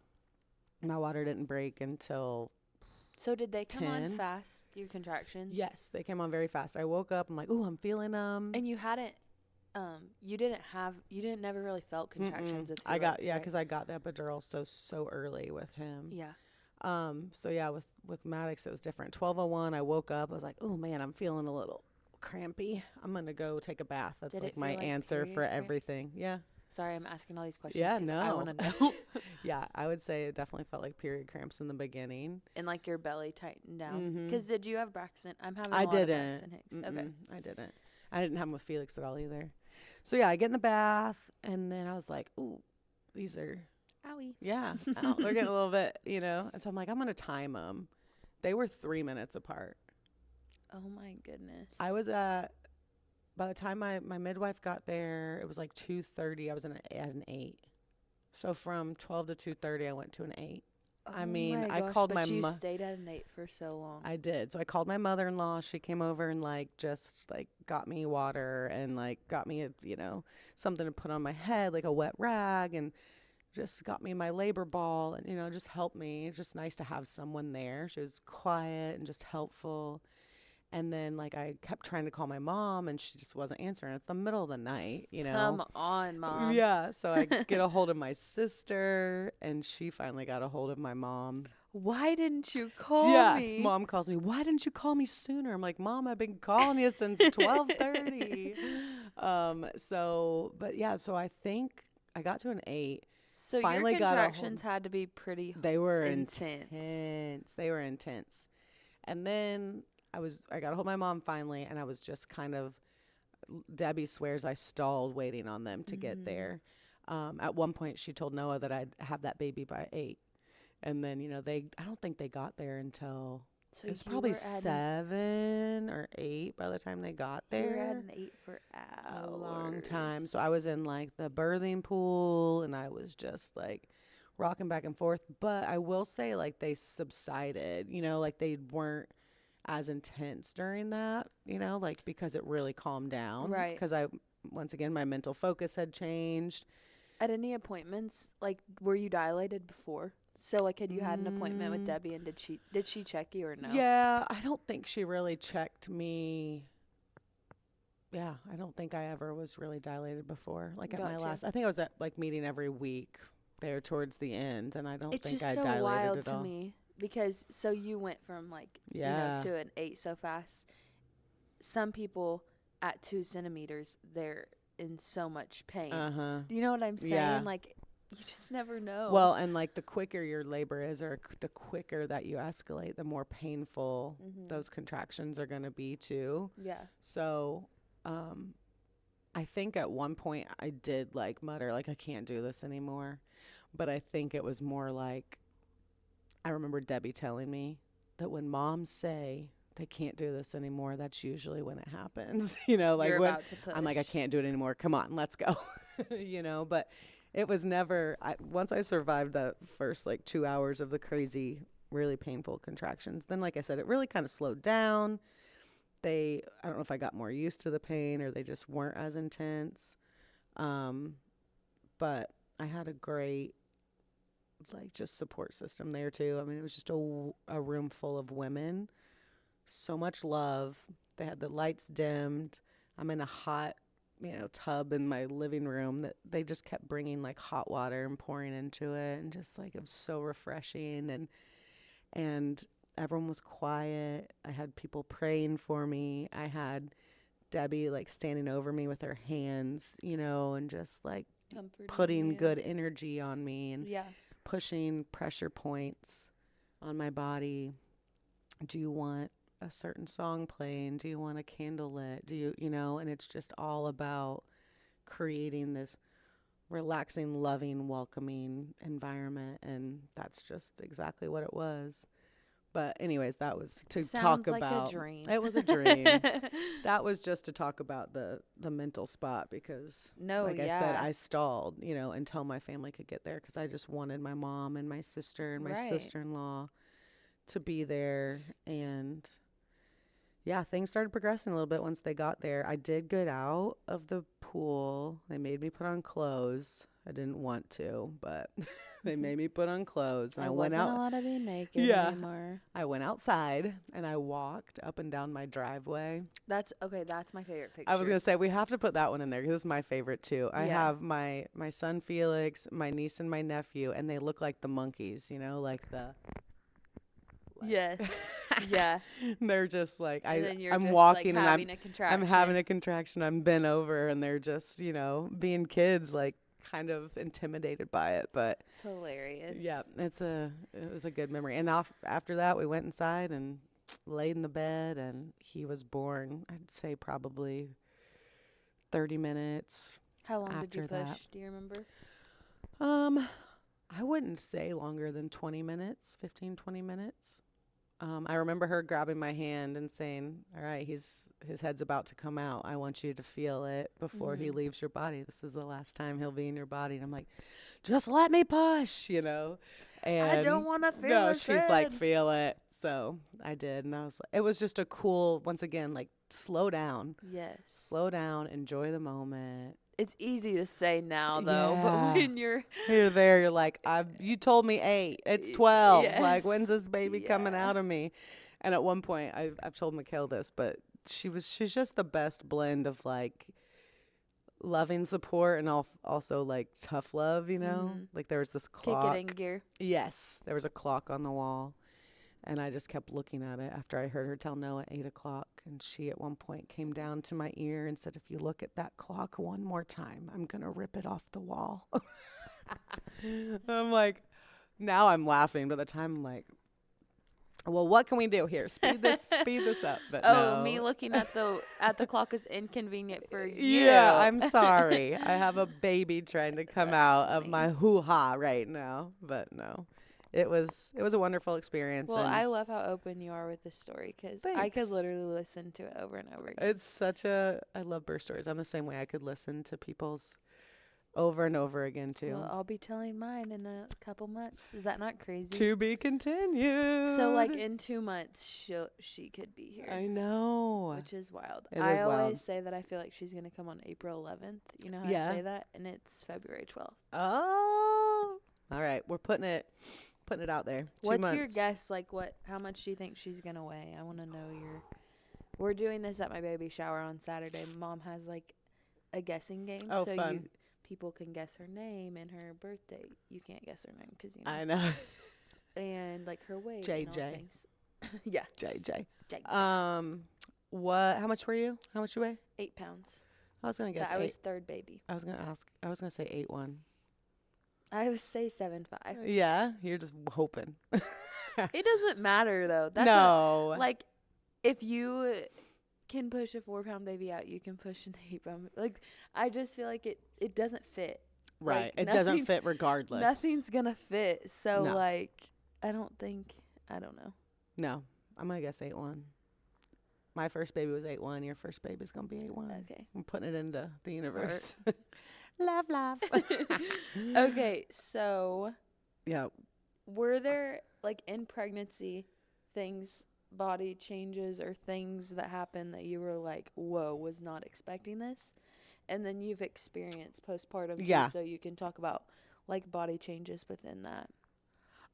my water didn't break until So did they come on 10. fast? Your contractions? Yes, they came on very fast. I woke up. I'm like, ooh, I'm feeling them. And you hadn't. You didn't never really felt contractions with Felix, I got right? because I got that epidural so early with him. Yeah. So yeah, with Maddox it was different. 12:01, I woke up. I was like, oh man, I'm feeling a little crampy. I'm gonna go take a bath. That's Did like it my feel like answer period for cramps? everything. Yeah. Sorry, I'm asking all these questions Yeah, because I no. want to know. Yeah, I would say it definitely felt like period cramps in the beginning. And like your belly tightened down. Mhm. Because did you have Braxton? I'm having a I lot of didn't. Braxton Hicks. Okay. I didn't. I didn't have them with Felix at all either. So yeah, I get in the bath, and then I was like, ooh, these are, Owie. yeah, ow, they're getting a little bit, And so I'm like, I'm going to time them. They were 3 minutes apart. Oh my goodness. I was by the time my midwife got there, it was like 2:30. I was at an 8. So from 12 to 2:30, I went to an 8. I Oh mean, my I gosh, called but my you mom. stayed at an 8 for so long. I did. So I called my mother-in-law. She came over and like just like got me water and like got me a, something to put on my head, like a wet rag, and just got me my labor ball and just helped me. It's just nice to have someone there. She was quiet and just helpful. And then like I kept trying to call my mom and she just wasn't answering. It's the middle of the night. Come on, Mom. Yeah, so I get a hold of my sister and she finally got a hold of my mom. Why didn't you call Yeah, me? mom calls me. Why didn't you call me sooner? I'm like, Mom, I've been calling you since 12:30. But yeah, so I think I got to an 8. So Finally your got a contractions had to be pretty They were intense. intense. They were intense. And then I got a hold of my mom finally, and I was just kind of, Debbie swears I stalled waiting on them to get there. At one point, she told Noah that I'd have that baby by 8. And then, I don't think they got there until, So it was you probably were at 7 or 8 by the time they got You were at there. an 8 for hours. A long time. So I was in like the birthing pool and I was just like rocking back and forth. But I will say like they subsided, like they weren't as intense during that, like because it really calmed down. Right. Because once again, my mental focus had changed. At any appointments, like, were you dilated before? So, like, had you had an appointment with Debbie, and did she check you or no? Yeah, I don't think she really checked me. Yeah, I don't think I ever was really dilated before. Like at my Gotcha. last, I think I was at like meeting every week there towards the end, and I don't It's think just I so dilated wild at to all. me because so you went from like Yeah. to an 8 so fast. Some people at 2 centimeters they're in so much pain. Do you know what I'm saying? Yeah. Like you just never know. Well, and like the quicker your labor is, or the quicker that you escalate, the more painful those contractions are going to be too. yeah. So, I think at one point I did like mutter like I can't do this anymore, but I think it was more like I remember Debbie telling me that when moms say they can't do this anymore, that's usually when it happens. Like You're when about to push. I'm like I can't do it anymore. Come on, let's go. But it was never. Once I survived the first like 2 hours of the crazy, really painful contractions, then like I said, it really kind of slowed down. I don't know if I got more used to the pain or they just weren't as intense. But I had a great, like, just support system there too. I mean, it was just a room full of women, so much love. They had the lights dimmed. I'm in a hot, tub in my living room that they just kept bringing like hot water and pouring into it. And just like, it was so refreshing. And everyone was quiet. I had people praying for me. I had Debbie like standing over me with her hands, and just like Comforting putting you. good energy on me and Yeah. pushing pressure points on my body. Do you want a certain song playing? Do you want a candle lit? Do you, and it's just all about creating this relaxing, loving, welcoming environment. And that's just exactly what it was. But anyways, that was to Sounds talk like about. a dream. It was a dream. That was just to talk about the mental spot because, No, like I yeah. said, I stalled, until my family could get there because I just wanted my mom and my sister and my Right. sister-in-law to be there. And yeah, things started progressing a little bit once they got there. I did get out of the pool. They made me put on clothes. I didn't want to, but they made me put on clothes. And I went out. Wasn't allowed to be naked Yeah. anymore. I went outside and I walked up and down my driveway. That's okay. That's my favorite picture. I was going to say, we have to put that one in there because it's my favorite too. I Yeah. have my son Felix, my niece and my nephew, and they look like the monkeys, like the... Yes. Yeah. They're just like, And then you're I'm just, walking like, and having a contraction. I'm having a contraction. I'm bent over and they're just, being kids, like kind of intimidated by it. But It's hilarious. yeah, it was a good memory. And after that, we went inside and laid in the bed and he was born, I'd say probably 30 minutes. How long did you after push? that. Do you remember? I wouldn't say longer than 20 minutes, 15, 20 minutes. I remember her grabbing my hand and saying, all right, his head's about to come out. I want you to feel it before he leaves your body. This is the last time he'll be in your body. And I'm like, just let me push, And I don't want to feel no, a she's like, shred. feel it. So I did. And I was like, it was just a cool, once again, like, slow down, Yes. enjoy the moment. It's easy to say now though, but Yeah. when you're You're there, you're like, you told me 8. It's 12. Like, when's yes. this baby coming Yeah. out of me? And at one point, I've told Macayle this, but she's just the best blend of like loving support and also like tough love, you know? Mhm. Like there was this Kick clock. it in gear. Yes, there was a clock on the wall, and I just kept looking at it after I heard her tell Noah at 8 o'clock. And she at one point came down to my ear and said, "If you look at that clock one more time, I'm gonna rip it off the wall." I'm like, now I'm laughing, but at the time I'm like, well, what can we do here? Speed this up. But Oh, no. me looking at the clock is inconvenient for you. Yeah, I'm sorry. I have a baby trying to come That's out of funny. my hoo-ha right now. But no, it was a wonderful experience. Well, and I love how open you are with this story because I could Thanks. literally listen to it over and over again. It's I love birth stories. I'm the same way. I could listen to people's over and over again too. Well, I'll be telling mine in a couple months. Is that not crazy? To be continued. So, like in 2 months, she could be here, I know. which is wild. It I is always wild. say that I feel like she's gonna come on April 11th. You know how Yeah. I say that, and it's February 12th. Oh. All right, we're putting it out there. 2 What's months. your guess? Like, how much do you think she's gonna weigh? I want to know your. We're doing this at my baby shower on Saturday. Mom has like a guessing game, Oh, so fun. people can guess her name and her birthday. You can't guess her name because you know. I know. And like her weight. And all JJ. things. Yeah. JJ. JJ. What? How much were you? How much you weigh? 8 pounds. I was gonna guess. I was 8. third baby. I was gonna say 8'1". I would say 7'5". Yeah, you're just hoping. It doesn't matter though. That's no. like if you can push a 4-pound baby out, you can push an 8-pound. Like I just feel like it doesn't fit. Right. Like, It doesn't nothing's- fit regardless. Nothing's gonna fit. So No. like I don't know. No. I'm gonna guess 8'1". My first baby was 8'1". Your first baby's gonna be 8'1". Okay. I'm putting it into the universe. Love. Okay, so Yeah. were there like in pregnancy body changes or things that happened that you were like, whoa, was not expecting this? And then you've experienced postpartum too, Yeah. so you can talk about like body changes within that.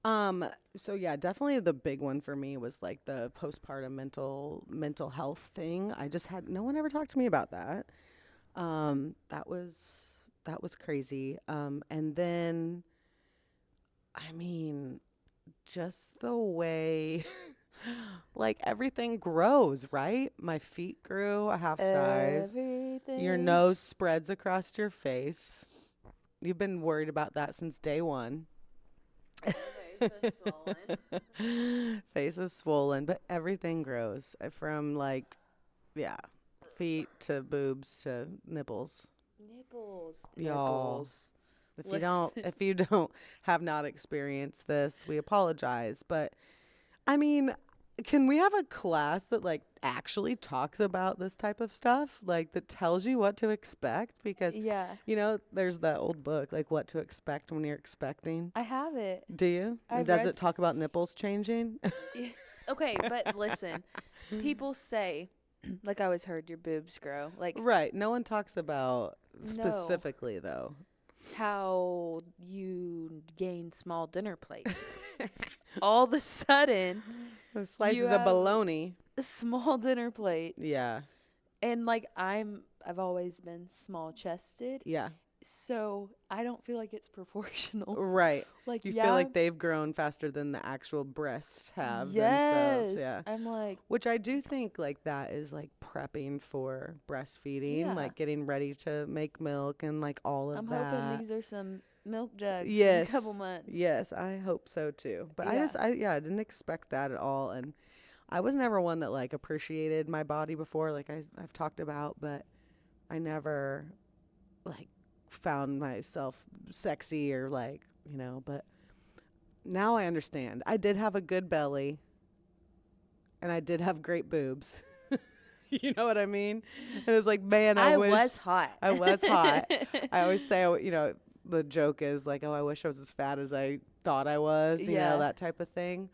So yeah, definitely the big one for me was like the postpartum mental health thing. I just had no one ever talked to me about that. That was crazy. And then I mean, just the way like everything grows, right? My feet grew a half size. Everything. Your nose spreads across your face. You've been worried about that since day one. Face is swollen, but everything grows from like, yeah, feet to boobs to nipples. Nipples. Y'all. Nipples. If you don't have not experienced this, we apologize. But I mean, can we have a class that like actually talks about this type of stuff, like that tells you what to expect? Because Yeah. you know, there's that old book, like What to Expect When You're Expecting. I have it. Do you? I've Does read- it talk about nipples changing? Okay, but listen. People say, like I always heard, your boobs grow. Like Right. No one talks about No. specifically though. how you gain small dinner plates. All of a sudden, The slices You of have- bologna. small dinner plates. Yeah. And like I've always been small chested, Yeah. so I don't feel like it's proportional. Right. Like You yeah, feel like they've grown faster than the actual breasts have yes. themselves. Yeah. I'm like, Which I do think like that is like prepping for breastfeeding, Yeah. like getting ready to make milk and like all of I'm that. hoping these are some milk jugs in Yes. a couple months. Yes, I hope so too. But Yeah. I didn't expect that at all. And I was never one that like appreciated my body before, like I've talked about, but I never like found myself sexy or like, you know, but now I understand. I did have a good belly and I did have great boobs. You know what I mean? It was like, man, I wish was hot. I was hot. I always say, you know, the joke is like, oh, I wish I was as fat as I thought I was, you Yeah. know, that type of thing.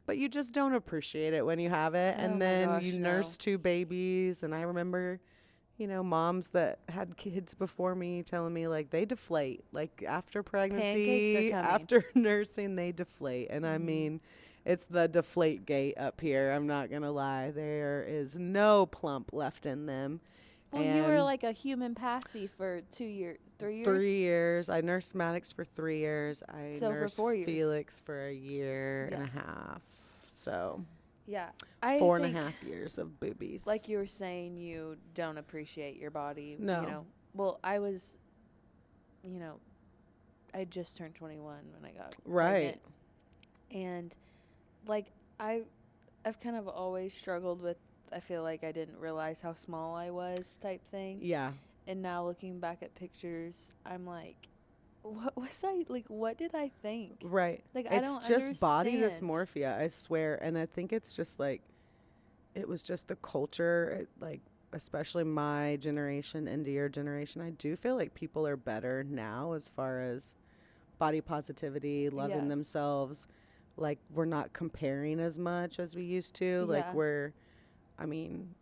But you just don't appreciate it when you have it. Oh And my then gosh, you no. nurse 2 babies. And I remember, you know, moms that had kids before me telling me like they deflate. Like after pregnancy, coming. after nursing, they deflate. And I Mhm. mean, it's the deflate gate up here. I'm not going to lie. There is no plump left in them. Well, you were And like a human passy for 3 years. 3 years. I nursed Maddox for 3 years. I So for nursed 4 years. Felix for a year and Yeah. a half. So Yeah. I 4.5 years of boobies. like you were saying, you don't appreciate your body. No. You know, well, I was, you know, I just turned 21 when I got right. pregnant. And like I've kind of always struggled with, I feel like I didn't realize how small I was type thing. Yeah. And now looking back at pictures, I'm like, what was I like? What did I think? Right. Like, I It's don't just body understand. dysmorphia, I swear. And I think it's just like, it was just the culture, like, especially my generation into your generation. I do feel like people are better now as far as body positivity, loving Yeah. themselves. Like, we're not comparing as much as we used to. Like, Yeah. I mean,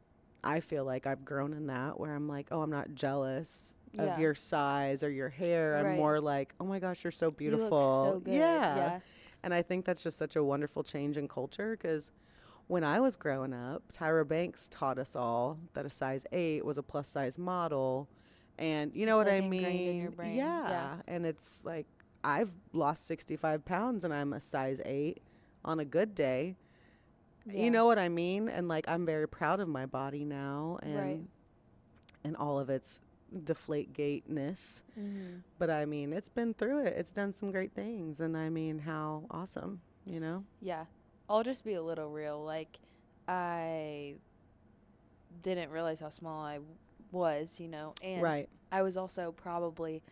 I feel like I've grown in that where I'm like, oh, I'm not jealous of Yeah. your size or your hair. I'm Right. more like, oh my gosh, you're so You beautiful. look so good. Yeah. And I think that's just such a wonderful change in culture because when I was growing up, Tyra Banks taught us all that a size 8 was a plus size model. And you know It's, what like, I ingrained in your mean? brain. Yeah. Yeah. And it's like, I've lost 65 pounds and I'm a size 8 on a good day. Yeah. You know what I mean? And like, I'm very proud of my body now and Right. and all of its deflate gateness. Mm-hmm. But I mean, it's been through it. It's done some great things. And I mean, how awesome, you know? Yeah. I'll just be a little real. Like, I didn't realize how small I was, you know, and Right. I was also probably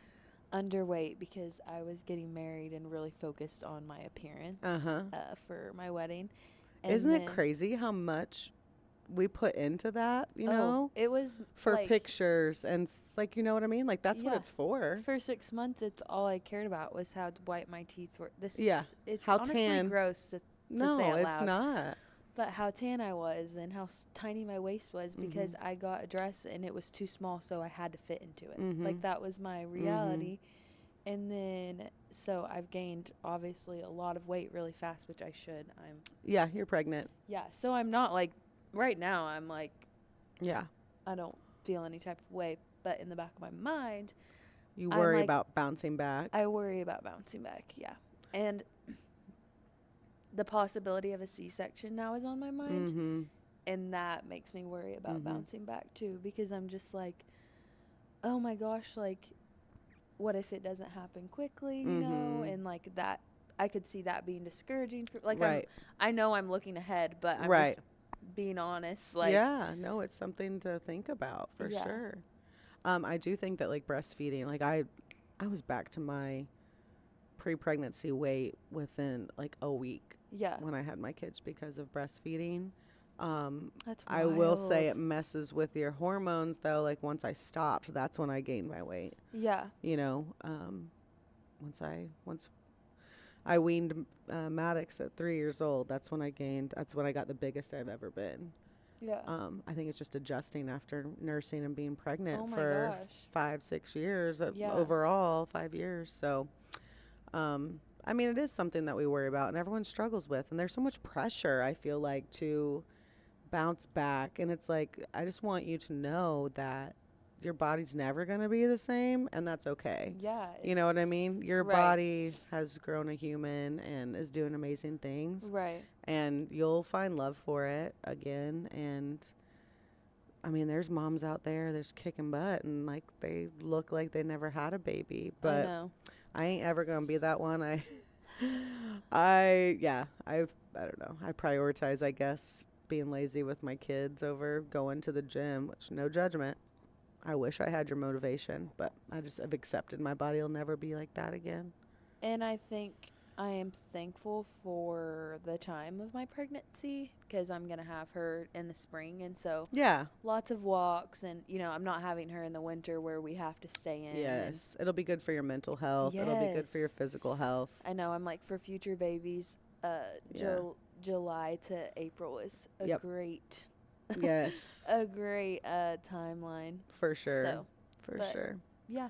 underweight because I was getting married and really focused on my appearance Uh-huh. For my wedding. And Isn't it then- crazy how much we put into that, you Oh, know? it was For like, pictures and like, you know what I mean? Like, that's what Yeah. it's for. For 6 months, it's all I cared about was how white my teeth were. Yeah. It's How honestly tan. gross to No, say out it's loud. not. But how tan I was and how tiny my waist was because Mhm. I got a dress and it was too small, so I had to fit into it. Mhm. Like, that was my reality. And then, so I've gained obviously a lot of weight really fast, which I should. Yeah, you're pregnant. Yeah, so I'm not like, right now, I'm like, Yeah. I don't feel any type of way. But in the back of my mind, You I'm worry like- about bouncing back. I worry about bouncing back, yeah. And the possibility of a C-section now is on my mind. Mm-hmm. And that makes me worry about Mhm. bouncing back too, because I'm just like, oh my gosh, like, what if it doesn't happen quickly, you know? Mhm. And like that, I could see that being discouraging for, like, Right. I know I'm looking ahead, but I'm Right. just being honest. Like, yeah, no, it's something to think about for Yeah. sure. I do think that like breastfeeding, like I was back to my pre-pregnancy weight within like a week yeah, when I had my kids because of breastfeeding. that's I will say it wild. messes with your hormones though. Like once I stopped, that's when I gained my weight. Yeah, You know, once I weaned Maddox at 3 years old, that's when I gained. That's when I got the biggest I've ever been. yeah. I think it's just adjusting after nursing and being pregnant Oh my for gosh. 5-6 years Yeah. overall, 5 years. So, I mean, it is something that we worry about and everyone struggles with. And there's so much pressure, I feel like, to bounce back. And it's like, I just want you to know that your body's never going to be the same, and that's okay. Yeah. You know what I mean? Your Right. body has grown a human and is doing amazing things, Right. and you'll find love for it again. And I mean, there's moms out there that's kicking butt and like they look like they never had a baby, I but know. I ain't ever gonna be that one. I don't know. I prioritize, I guess, being lazy with my kids over going to the gym, which no judgment. I wish I had your motivation, but I just have accepted my body will never be like that again. And I think I am thankful for the time of my pregnancy because I'm going to have her in the spring. And so Yeah. lots of walks and, I'm not having her in the winter where we have to stay in. Yes. It'll be good for your mental health. It'll be good for your Yes. physical health. I know. I'm like, for future babies, Yeah. July to April is a Yep. great, Yes. a great timeline. For sure. So, For but- sure. Yeah.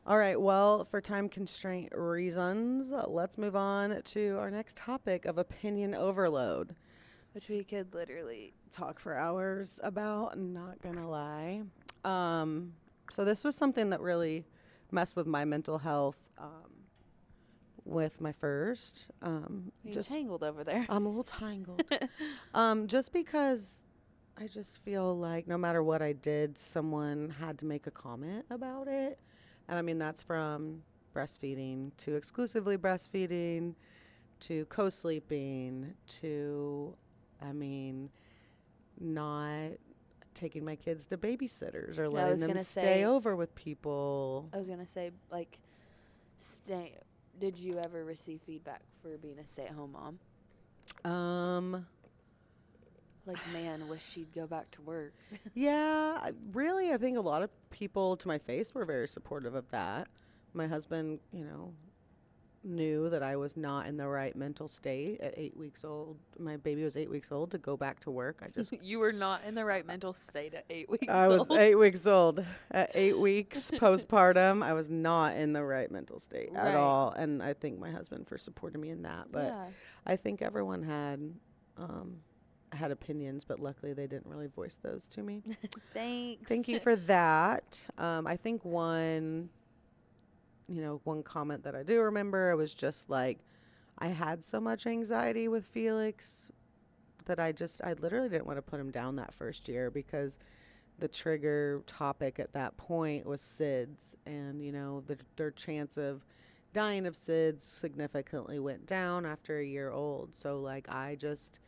All right. Well, for time constraint reasons, let's move on to our next topic of opinion overload. Which we could literally. Talk for hours about, not gonna lie. So this was something that really messed with my mental health with my first. You're tangled over there. I'm a little tangled. Just because I just feel like no matter what I did, someone had to make a comment about it. And I mean, that's from breastfeeding to exclusively breastfeeding to co-sleeping to, I mean, not taking my kids to babysitters or I letting was them gonna stay say- over with people. I was going to say, like, did you ever receive feedback for being a stay-at-home mom? Like, man, wish she'd go back to work. Yeah, really, I think a lot of people to my face were very supportive of that. My husband, knew that I was not in the right mental state at 8 weeks old. My baby was 8 weeks old to go back to work. You were not in the right mental state at 8 weeks I was old. 8 weeks old. At 8 weeks postpartum, I was not in the right mental state Right. at all. And I thank my husband for supporting me in that. But Yeah. I think everyone had opinions, but luckily they didn't really voice those to me. Thanks. Thank you for that. I think one comment that I do remember, it was just like, I had so much anxiety with Felix that I literally didn't want to put him down that first year because the trigger topic at that point was SIDS, and their chance of dying of SIDS significantly went down after a year old. So like, I just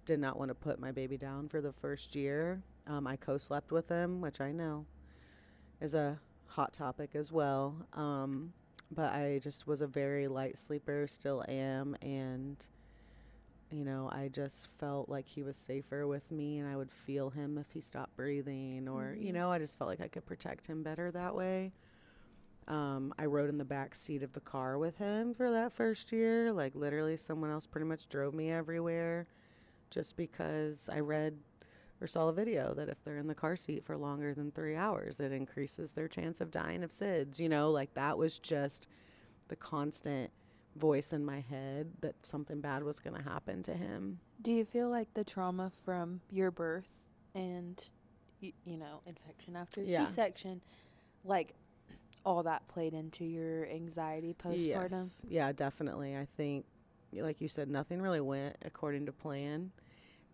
did not want to put my baby down for the first year. I co-slept with him, which I know is a hot topic as well. But I just was a very light sleeper, still am, and I just felt like he was safer with me, and I would feel him if he stopped breathing, or I just felt like I could protect him better that way. I rode in the back seat of the car with him for that first year. Like, literally someone else pretty much drove me everywhere, just because I read or saw a video that if they're in the car seat for longer than 3 hours, it increases their chance of dying of SIDS. Like, that was just the constant voice in my head that something bad was going to happen to him. Do you feel like the trauma from your birth and, infection after C-section, like, all that played into your anxiety postpartum? Yes. Yeah, definitely. I think, like you said, nothing really went according to plan.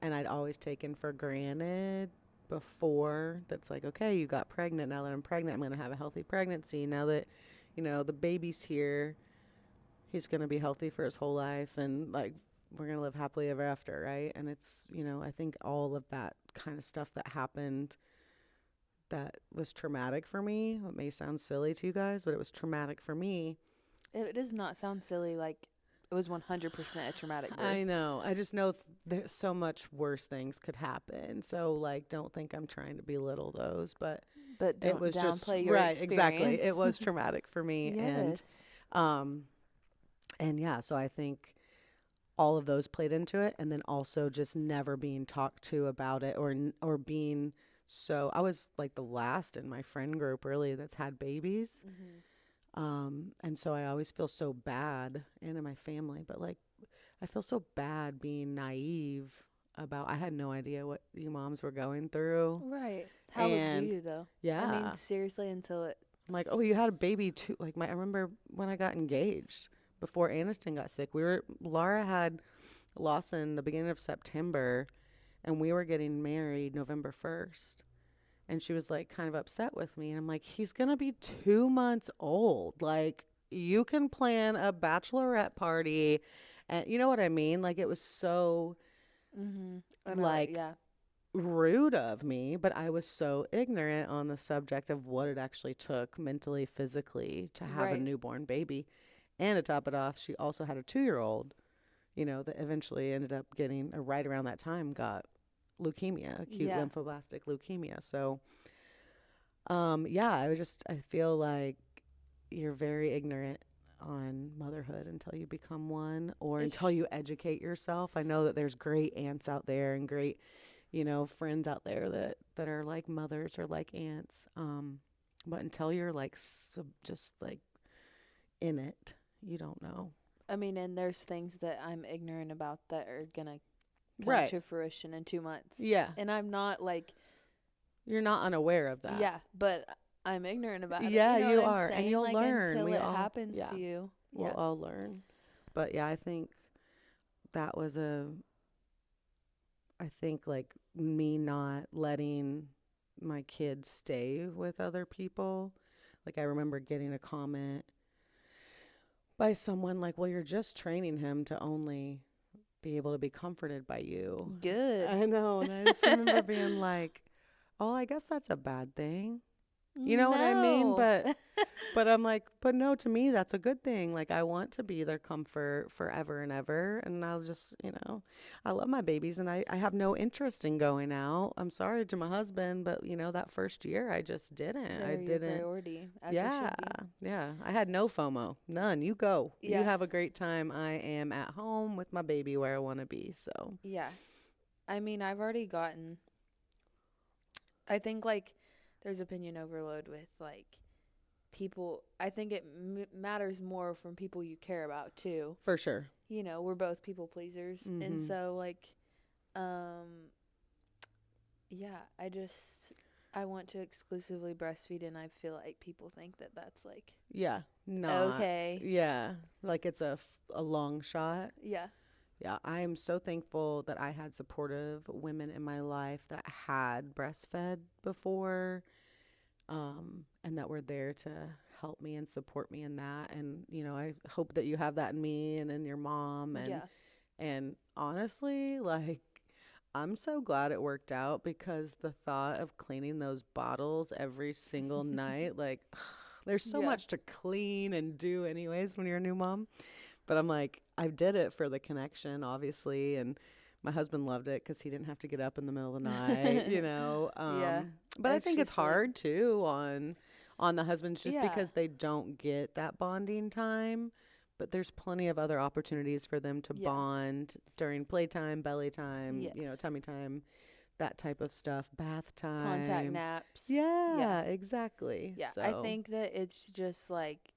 And I'd always taken for granted before that's like, okay, you got pregnant. Now that I'm pregnant, I'm going to have a healthy pregnancy. Now that, the baby's here, he's going to be healthy for his whole life. And like, we're going to live happily ever after. Right. And it's, I think all of that kind of stuff that happened that was traumatic for me. It may sound silly to you guys, but it was traumatic for me. It does not sound silly. Like, it was 100% a traumatic birth. I know. I just know there's so much worse things could happen. So, like, don't think I'm trying to belittle those, but don't it was just downplay your right. experience. Exactly. It was traumatic for me, Yes. and yeah. So I think all of those played into it, and then also just never being talked to about it, or being so. I was like the last in my friend group really that's had babies. Mm-hmm. And so I always feel so bad, and in my family, but like, I feel so bad being naive about, I had no idea what you moms were going through. Right. How would you, though? Yeah. I mean, seriously, until it. I'm like, oh, you had a baby too. Like, I remember when I got engaged before Aniston got sick, Laura had Lawson the beginning of September, and we were getting married November 1st. And she was like kind of upset with me. And I'm like, he's going to be 2 months old. Like, you can plan a bachelorette party. And you know what I mean? Like, it was so like rude of me. But I was so ignorant on the subject of what it actually took mentally, physically to have a Right. newborn baby. And to top it off, she also had a 2-year-old, that eventually ended up getting, or right around that time, got leukemia, acute Yeah. lymphoblastic leukemia. So, I feel like you're very ignorant on motherhood until you become one, or until you educate yourself. I know that there's great aunts out there and great, friends out there that are like mothers or like aunts. But until you're like just like in it, you don't know. I mean, and there's things that I'm ignorant about that are gonna come Right. to fruition in 2 months. Yeah. And I'm not like, You're not unaware of that. yeah, but I'm ignorant about it. Yeah, You know you what I'm are. And saying? you'll like, learn. until We it all- happens yeah. to you. We'll Yeah. all learn. But yeah, I think that was like me not letting my kids stay with other people. Like, I remember getting a comment by someone like, well, you're just training him to only be able to be comforted by you. Good. I know. And I just remember being like, oh, I guess that's a bad thing. You know what I mean? No. But I'm like, but no, to me, that's a good thing. Like, I want to be their comfort forever and ever. And I'll just, I love my babies and I have no interest in going out. I'm sorry to my husband, but, that first year I just didn't. They're I your didn't. priority, as Yeah. they should be. Yeah. I had no FOMO. None. You go. Yeah. You have a great time. I am at home with my baby where I want to be. So, Yeah. I mean, I've already gotten, I think, like, there's opinion overload with, like, people. I think it matters more from people you care about, too. for sure. We're both people pleasers. And Mhm. so, like, yeah, I want to exclusively breastfeed, and I feel like people think that that's, like, Yeah. No. okay. Yeah. Like, it's a long shot. Yeah. Yeah, I am so thankful that I had supportive women in my life that had breastfed before, and that were there to help me and support me in that. And, I hope that you have that in me and in your mom. And, Yeah. and honestly, like, I'm so glad it worked out, because the thought of cleaning those bottles every single night, like, there's so Yeah. much to clean and do anyways when you're a new mom. But I'm like, I did it for the connection, obviously, and my husband loved it because he didn't have to get up in the middle of the night, Yeah. But I think it's Extra sleep. hard too on the husbands, just Yeah. because they don't get that bonding time. But there's plenty of other opportunities for them to Yeah. bond during playtime, belly time, Yes. tummy time, that type of stuff, bath time, Contact naps. Yeah, exactly. Yeah. So, I think that it's just, like,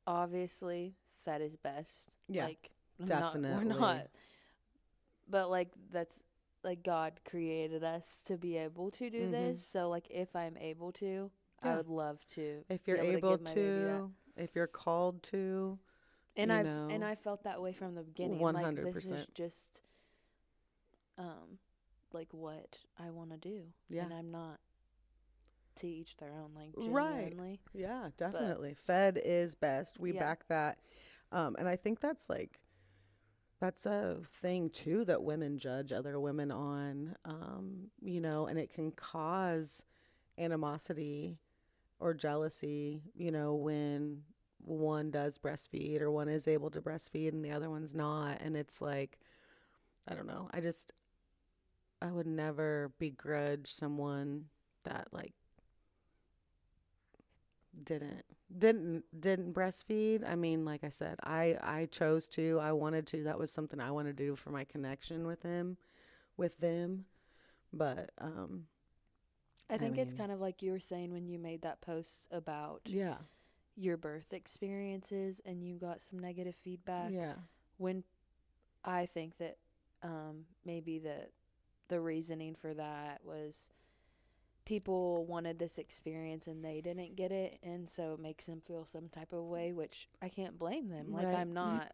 obviously fed is best. Yeah, Like, we're definitely. not. But, like, that's, like, God created us to be able to do Mhm. this. So, like, if I'm able to, I Yeah. would love to. if you're be able able give my baby that. to, if you're called to, And you I felt that way from the beginning. Like, this is 100%. just like, what I want to do. Yeah. And I'm not, to each their own, like, Right. genuinely. Yeah, definitely. Fed is best. We Yeah. back that. And I think that's a thing too that women judge other women on, and it can cause animosity or jealousy, when one does breastfeed or one is able to breastfeed and the other one's not. And it's like, I don't know. I would never begrudge someone that, like, didn't breastfeed. I mean, like I said, I chose to. I wanted to. That was something I wanted to do for my connection with them. But I think it's mean, kind of like you were saying when you made that post about yeah, your birth experiences and you got some negative feedback. yeah, When I think that maybe the reasoning for that was people wanted this experience and they didn't get it, and so it makes them feel some type of way, which I can't blame them. Like, Right. I'm not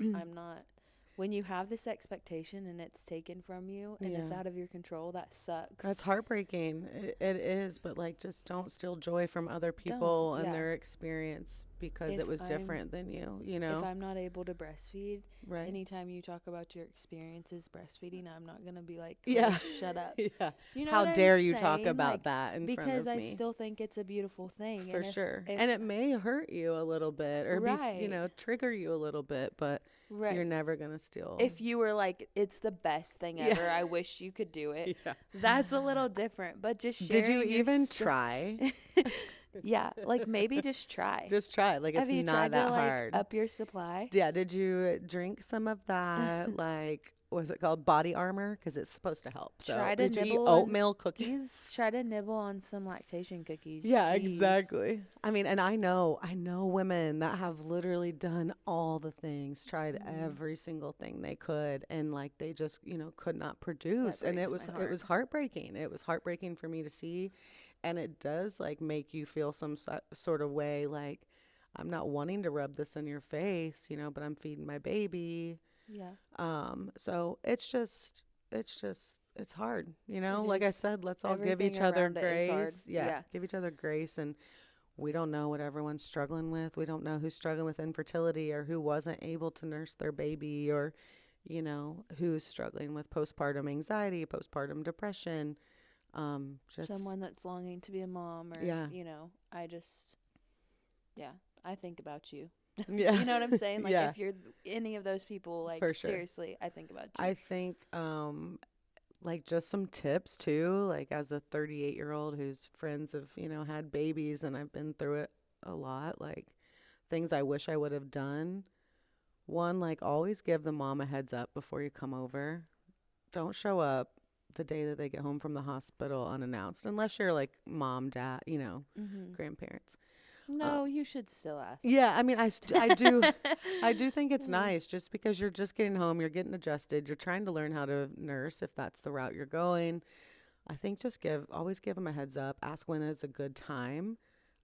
when you have this expectation and it's taken from you and it's Yeah. out of your control, that sucks. that's heartbreaking. It is, but, like, just don't steal joy from other people and yeah. their experience. because If it was I'm- different than you, you know? If I'm not able to breastfeed, Right. anytime you talk about your experiences breastfeeding, I'm not gonna be like, Yeah. "Claire, shut up." Yeah. You know How what I'm dare you talk saying? about Like, that in front because of I me? still think it's a beautiful thing. For and sure. if And it may hurt you a little bit or be, Right. trigger you a little bit, but right. you're never going to steal. If you were like, it's the best thing Yeah. ever, I wish you could do it. Yeah. That's a little different. But just sharing Did you your even sto- try? Yeah, like maybe just try. Just try. Like, it's Have you not tried that to like hard. up your supply? Yeah. Did you drink some of that? Like, was it called body armor? Because it's supposed to help. So, Try to did you eat nibble on- oatmeal cookies? Try to nibble on some lactation cookies. Yeah, Jeez. exactly. I mean, and I know women that have literally done all the things, tried Mhm. every single thing they could, and like they just, could not produce. And breaks my it was heartbreaking. It was heartbreaking for me to see, and it does like make you feel some sort of way, like I'm not wanting to rub this in your face, but I'm feeding my baby. Yeah. So it's hard, like I is. said, let's all give Everything each other around it is hard. grace. Yeah. Give each other grace. And we don't know what everyone's struggling with. We don't know who's struggling with infertility or who wasn't able to nurse their baby or, who's struggling with postpartum anxiety, postpartum depression. Just Someone that's longing to be a mom or, Yeah. I think about you. Yeah. You know what I'm saying? Like, Yeah. if you're any of those people, like, For sure. seriously, I think about you. I think, like just some tips too, like as a 38-year-old whose friends have, had babies and I've been through it a lot, like things I wish I would have done. One, like always give the mom a heads up before you come over. Don't show up the day that they get home from the hospital unannounced, unless you're like mom, dad, Mm-hmm. grandparents. No, you should still ask. Yeah, I mean, I do think it's nice just because you're just getting home, you're getting adjusted, you're trying to learn how to nurse if that's the route you're going. I think just always give them a heads up, ask when is a good time.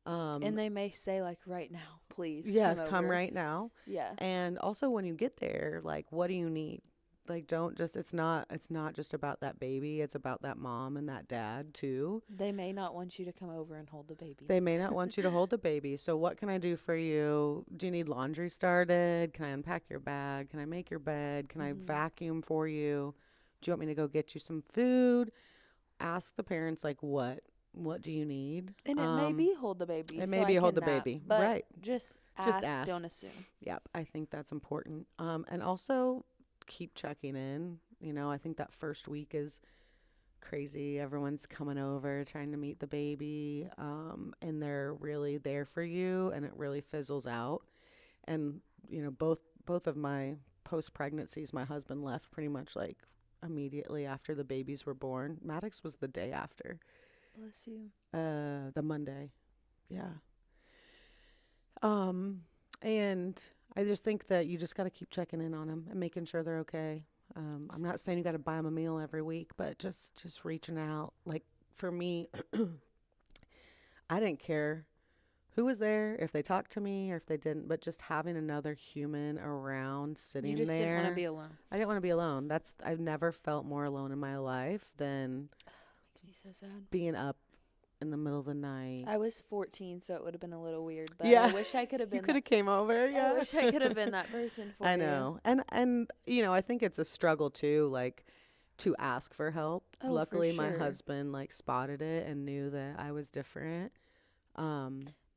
And they may say, like, right now, please. Yeah, come over. right now. Yeah. And also when you get there, like, what do you need? Like, don't just, it's not just about that baby. It's about that mom and that dad too. They may not want you to come over and hold the baby. They may not want you to hold the baby. So what can I do for you? Do you need laundry started? Can I unpack your bag? Can I make your bed? Can I vacuum for you? Do you want me to go get you some food? Ask the parents, like, what do you need? And it may be hold the baby. It so may I be hold can the nap, baby. but Right. Just Just ask, ask. don't assume. Yep. I think that's important. And also keep checking in. I think that first week is crazy. Everyone's coming over trying to meet the baby, and they're really there for you, and it really fizzles out. And both of my post pregnancies, my husband left pretty much like immediately after the babies were born. Maddox was the day after. Bless you. The Monday. Yeah. And I just think that you just got to keep checking in on them and making sure they're okay. I'm not saying you got to buy them a meal every week, but just reaching out. Like for me, I didn't care who was there, if they talked to me or if they didn't, but just having another human around sitting there. You just didn't want to be alone. I didn't want to be alone. I've never felt more alone in my life than Makes me so sad. being up in the middle of the night. I was 14, so it would have been a little weird. But Yeah. I wish I could have been. You could have came over. Yeah. I wish I could have been that person for you. I know. And I think it's a struggle too, like to ask for help. Oh, for Luckily my sure. husband like spotted it and knew that I was different.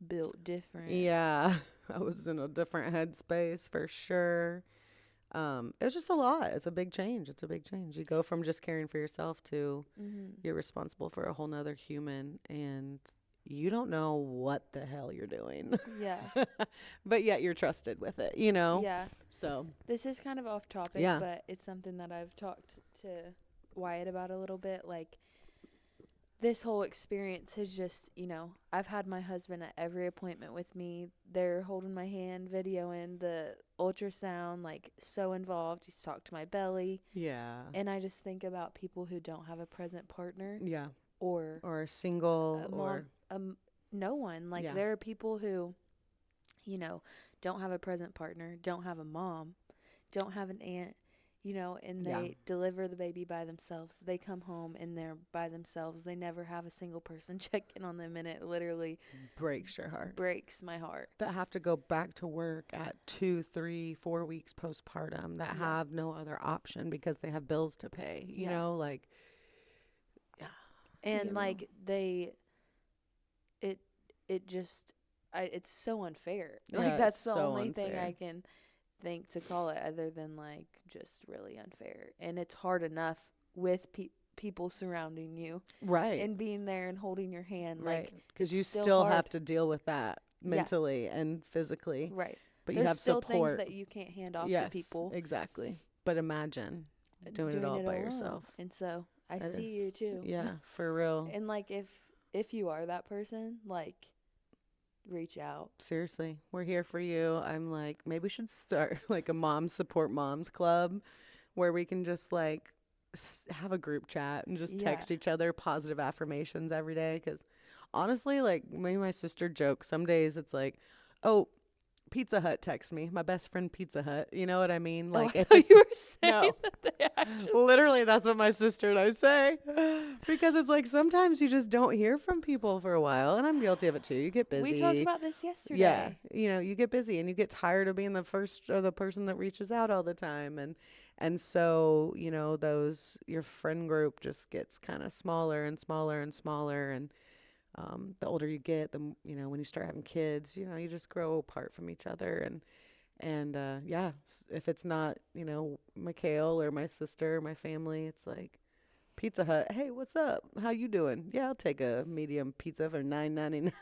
Built different. Yeah. I was in a different headspace for sure. It's just a lot. It's a big change. You go from just caring for yourself to you're responsible for a whole nother human and you don't know what the hell you're doing. Yeah. But yet you're trusted with it, you know? Yeah. So This is kind of off topic, Yeah. but it's something that I've talked to Wyatt about a little bit. Like, this whole experience has just, I've had my husband at every appointment with me. They're holding my hand, videoing the ultrasound, like, so involved. He's talked to my belly. yeah. And I just think about people who don't have a present partner Yeah. or Or a single a or no one. Like, Yeah. there are people who, don't have a present partner, don't have a mom, don't have an aunt, and Yeah. they deliver the baby by themselves. They come home and they're by themselves. They never have a single person check in on them, and it literally Breaks your heart. breaks my heart. That have to go back to work at 2, 3, 4 weeks postpartum, that Yeah. have no other option because they have bills to pay, Yeah. like, yeah. And you know. like it just it's so unfair. Yeah, Like that's it's the so only thing unfair. I can think to call it, other than like just really unfair. And it's hard enough with people surrounding you Right. and being there and holding your hand. Right. Like, Because it's you still still hard. have to deal with that Yeah. mentally and physically. Right. But There's you have still support. things that you can't hand off Yes, to people. exactly. But imagine doing it all by alone. yourself. And so I That see is- you too. Yeah, for real. And like if you are that person, like reach out. Seriously, we're here for you. I'm like, maybe we should start like a mom support moms club where we can just like have a group chat and just Yeah. text each other positive affirmations every day. Because honestly, like me and my sister joke, some days it's like, oh, Pizza Hut texts me, my best friend Pizza Hut. You know what I mean? Like, I if thought it's you were saying no. that they actually literally, that's what my sister and I say. Because it's like sometimes you just don't hear from people for a while. And I'm guilty of it too. You get busy. We talked about this yesterday. Yeah. You get busy and you get tired of being the first or the person that reaches out all the time. And so, your friend group just gets kind of smaller and smaller and smaller. And the older you get, when you start having kids, you just grow apart from each other. And if it's not, Macayle or my sister or my family, it's like Pizza Hut. Hey, what's up? How you doing? Yeah, I'll take a medium pizza for $9.99.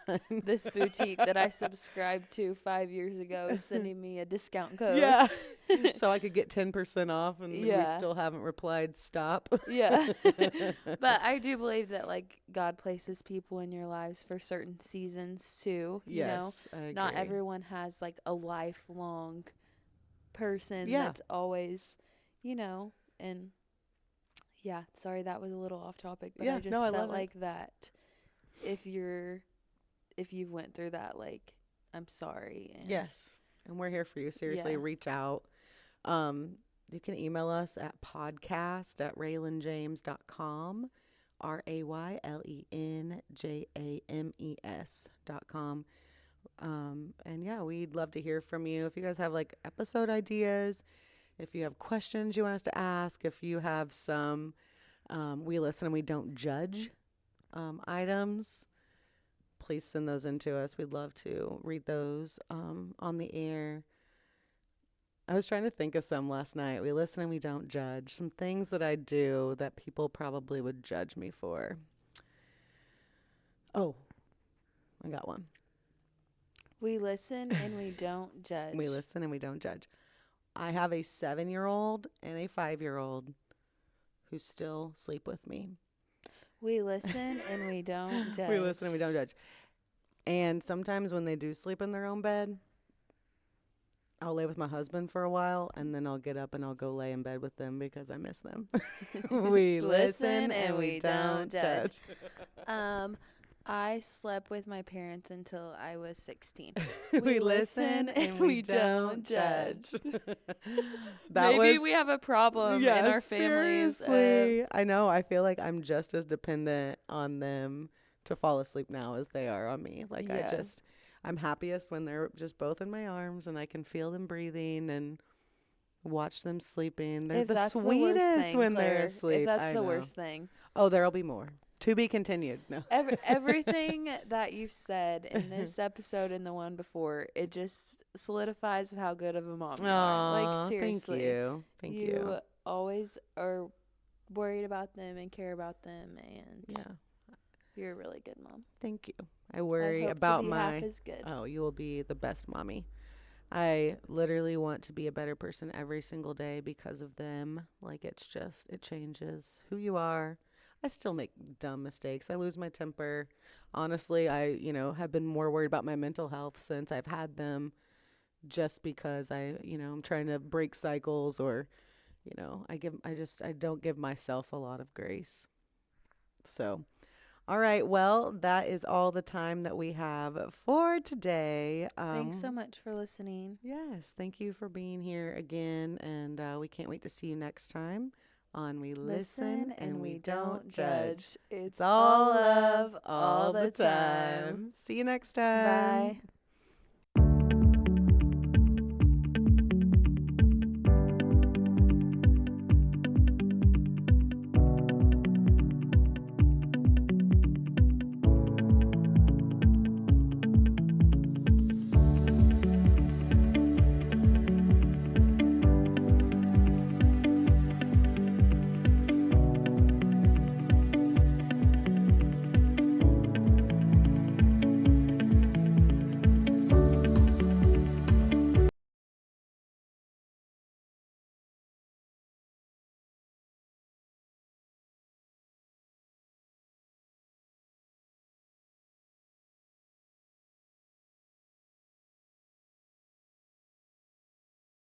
This boutique that I subscribed to 5 years ago is sending me a discount code. Yeah. So I could get 10% off, and we Yeah. still haven't replied stop. Yeah. But I do believe that like God places people in your lives for certain seasons too. Yes, I agree. Not everyone has like a lifelong person Yeah. that's always, and yeah, sorry that was a little off topic, but Yeah, I just no, I felt love it. like that if you've went through that, like I'm sorry. And Yes. And we're here for you. Seriously, Yeah. reach out. You can email us at podcast@raylanjames.com, RaylenJames.com. And yeah, we'd love to hear from you. If you guys have like episode ideas, if you have questions you want us to ask, if you have some, we listen and we don't judge items, please send those in to us. We'd love to read those on the air. I was trying to think of some last night. We listen and we don't judge. Some things that I do that people probably would judge me for. Oh, I got one. We listen and we don't judge. We listen and we don't judge. I have a 7-year-old and a 5-year-old who still sleep with me. We listen and we don't judge. We listen and we don't judge. And sometimes when they do sleep in their own bed, I'll lay with my husband for a while, and then I'll get up and I'll go lay in bed with them because I miss them. We listen and we don't judge. I slept with my parents until I was 16. We listen and we don't judge. Maybe we have a problem in our families. Seriously. I know. I feel like I'm just as dependent on them to fall asleep now as they are on me. Like Yeah. I'm happiest when they're just both in my arms and I can feel them breathing and watch them sleeping. They're If the that's the sweetest worst thing, when Claire, they're asleep. If that's I the know. worst thing. Oh, there'll be more. To be continued. No. Everything that you've said in this episode and the one before, it just solidifies how good of a mom you are. Like, Aw, seriously. Thank you. Thank you. You always are worried about them and care about them, and Yeah. you're a really good mom. Thank you. I I worry hope about to be my half as good. Oh, you will be the best mommy. I literally want to be a better person every single day because of them. Like, it changes who you are. I still make dumb mistakes. I lose my temper. Honestly, I, have been more worried about my mental health since I've had them, just because I'm trying to break cycles, or, I don't give myself a lot of grace. So All right. Well, that is all the time that we have for today. Thanks so much for listening. Yes. Thank you for being here again. And we can't wait to see you next time on We Listen and We Don't Judge. It's It's all love all the time. See you next time. Bye.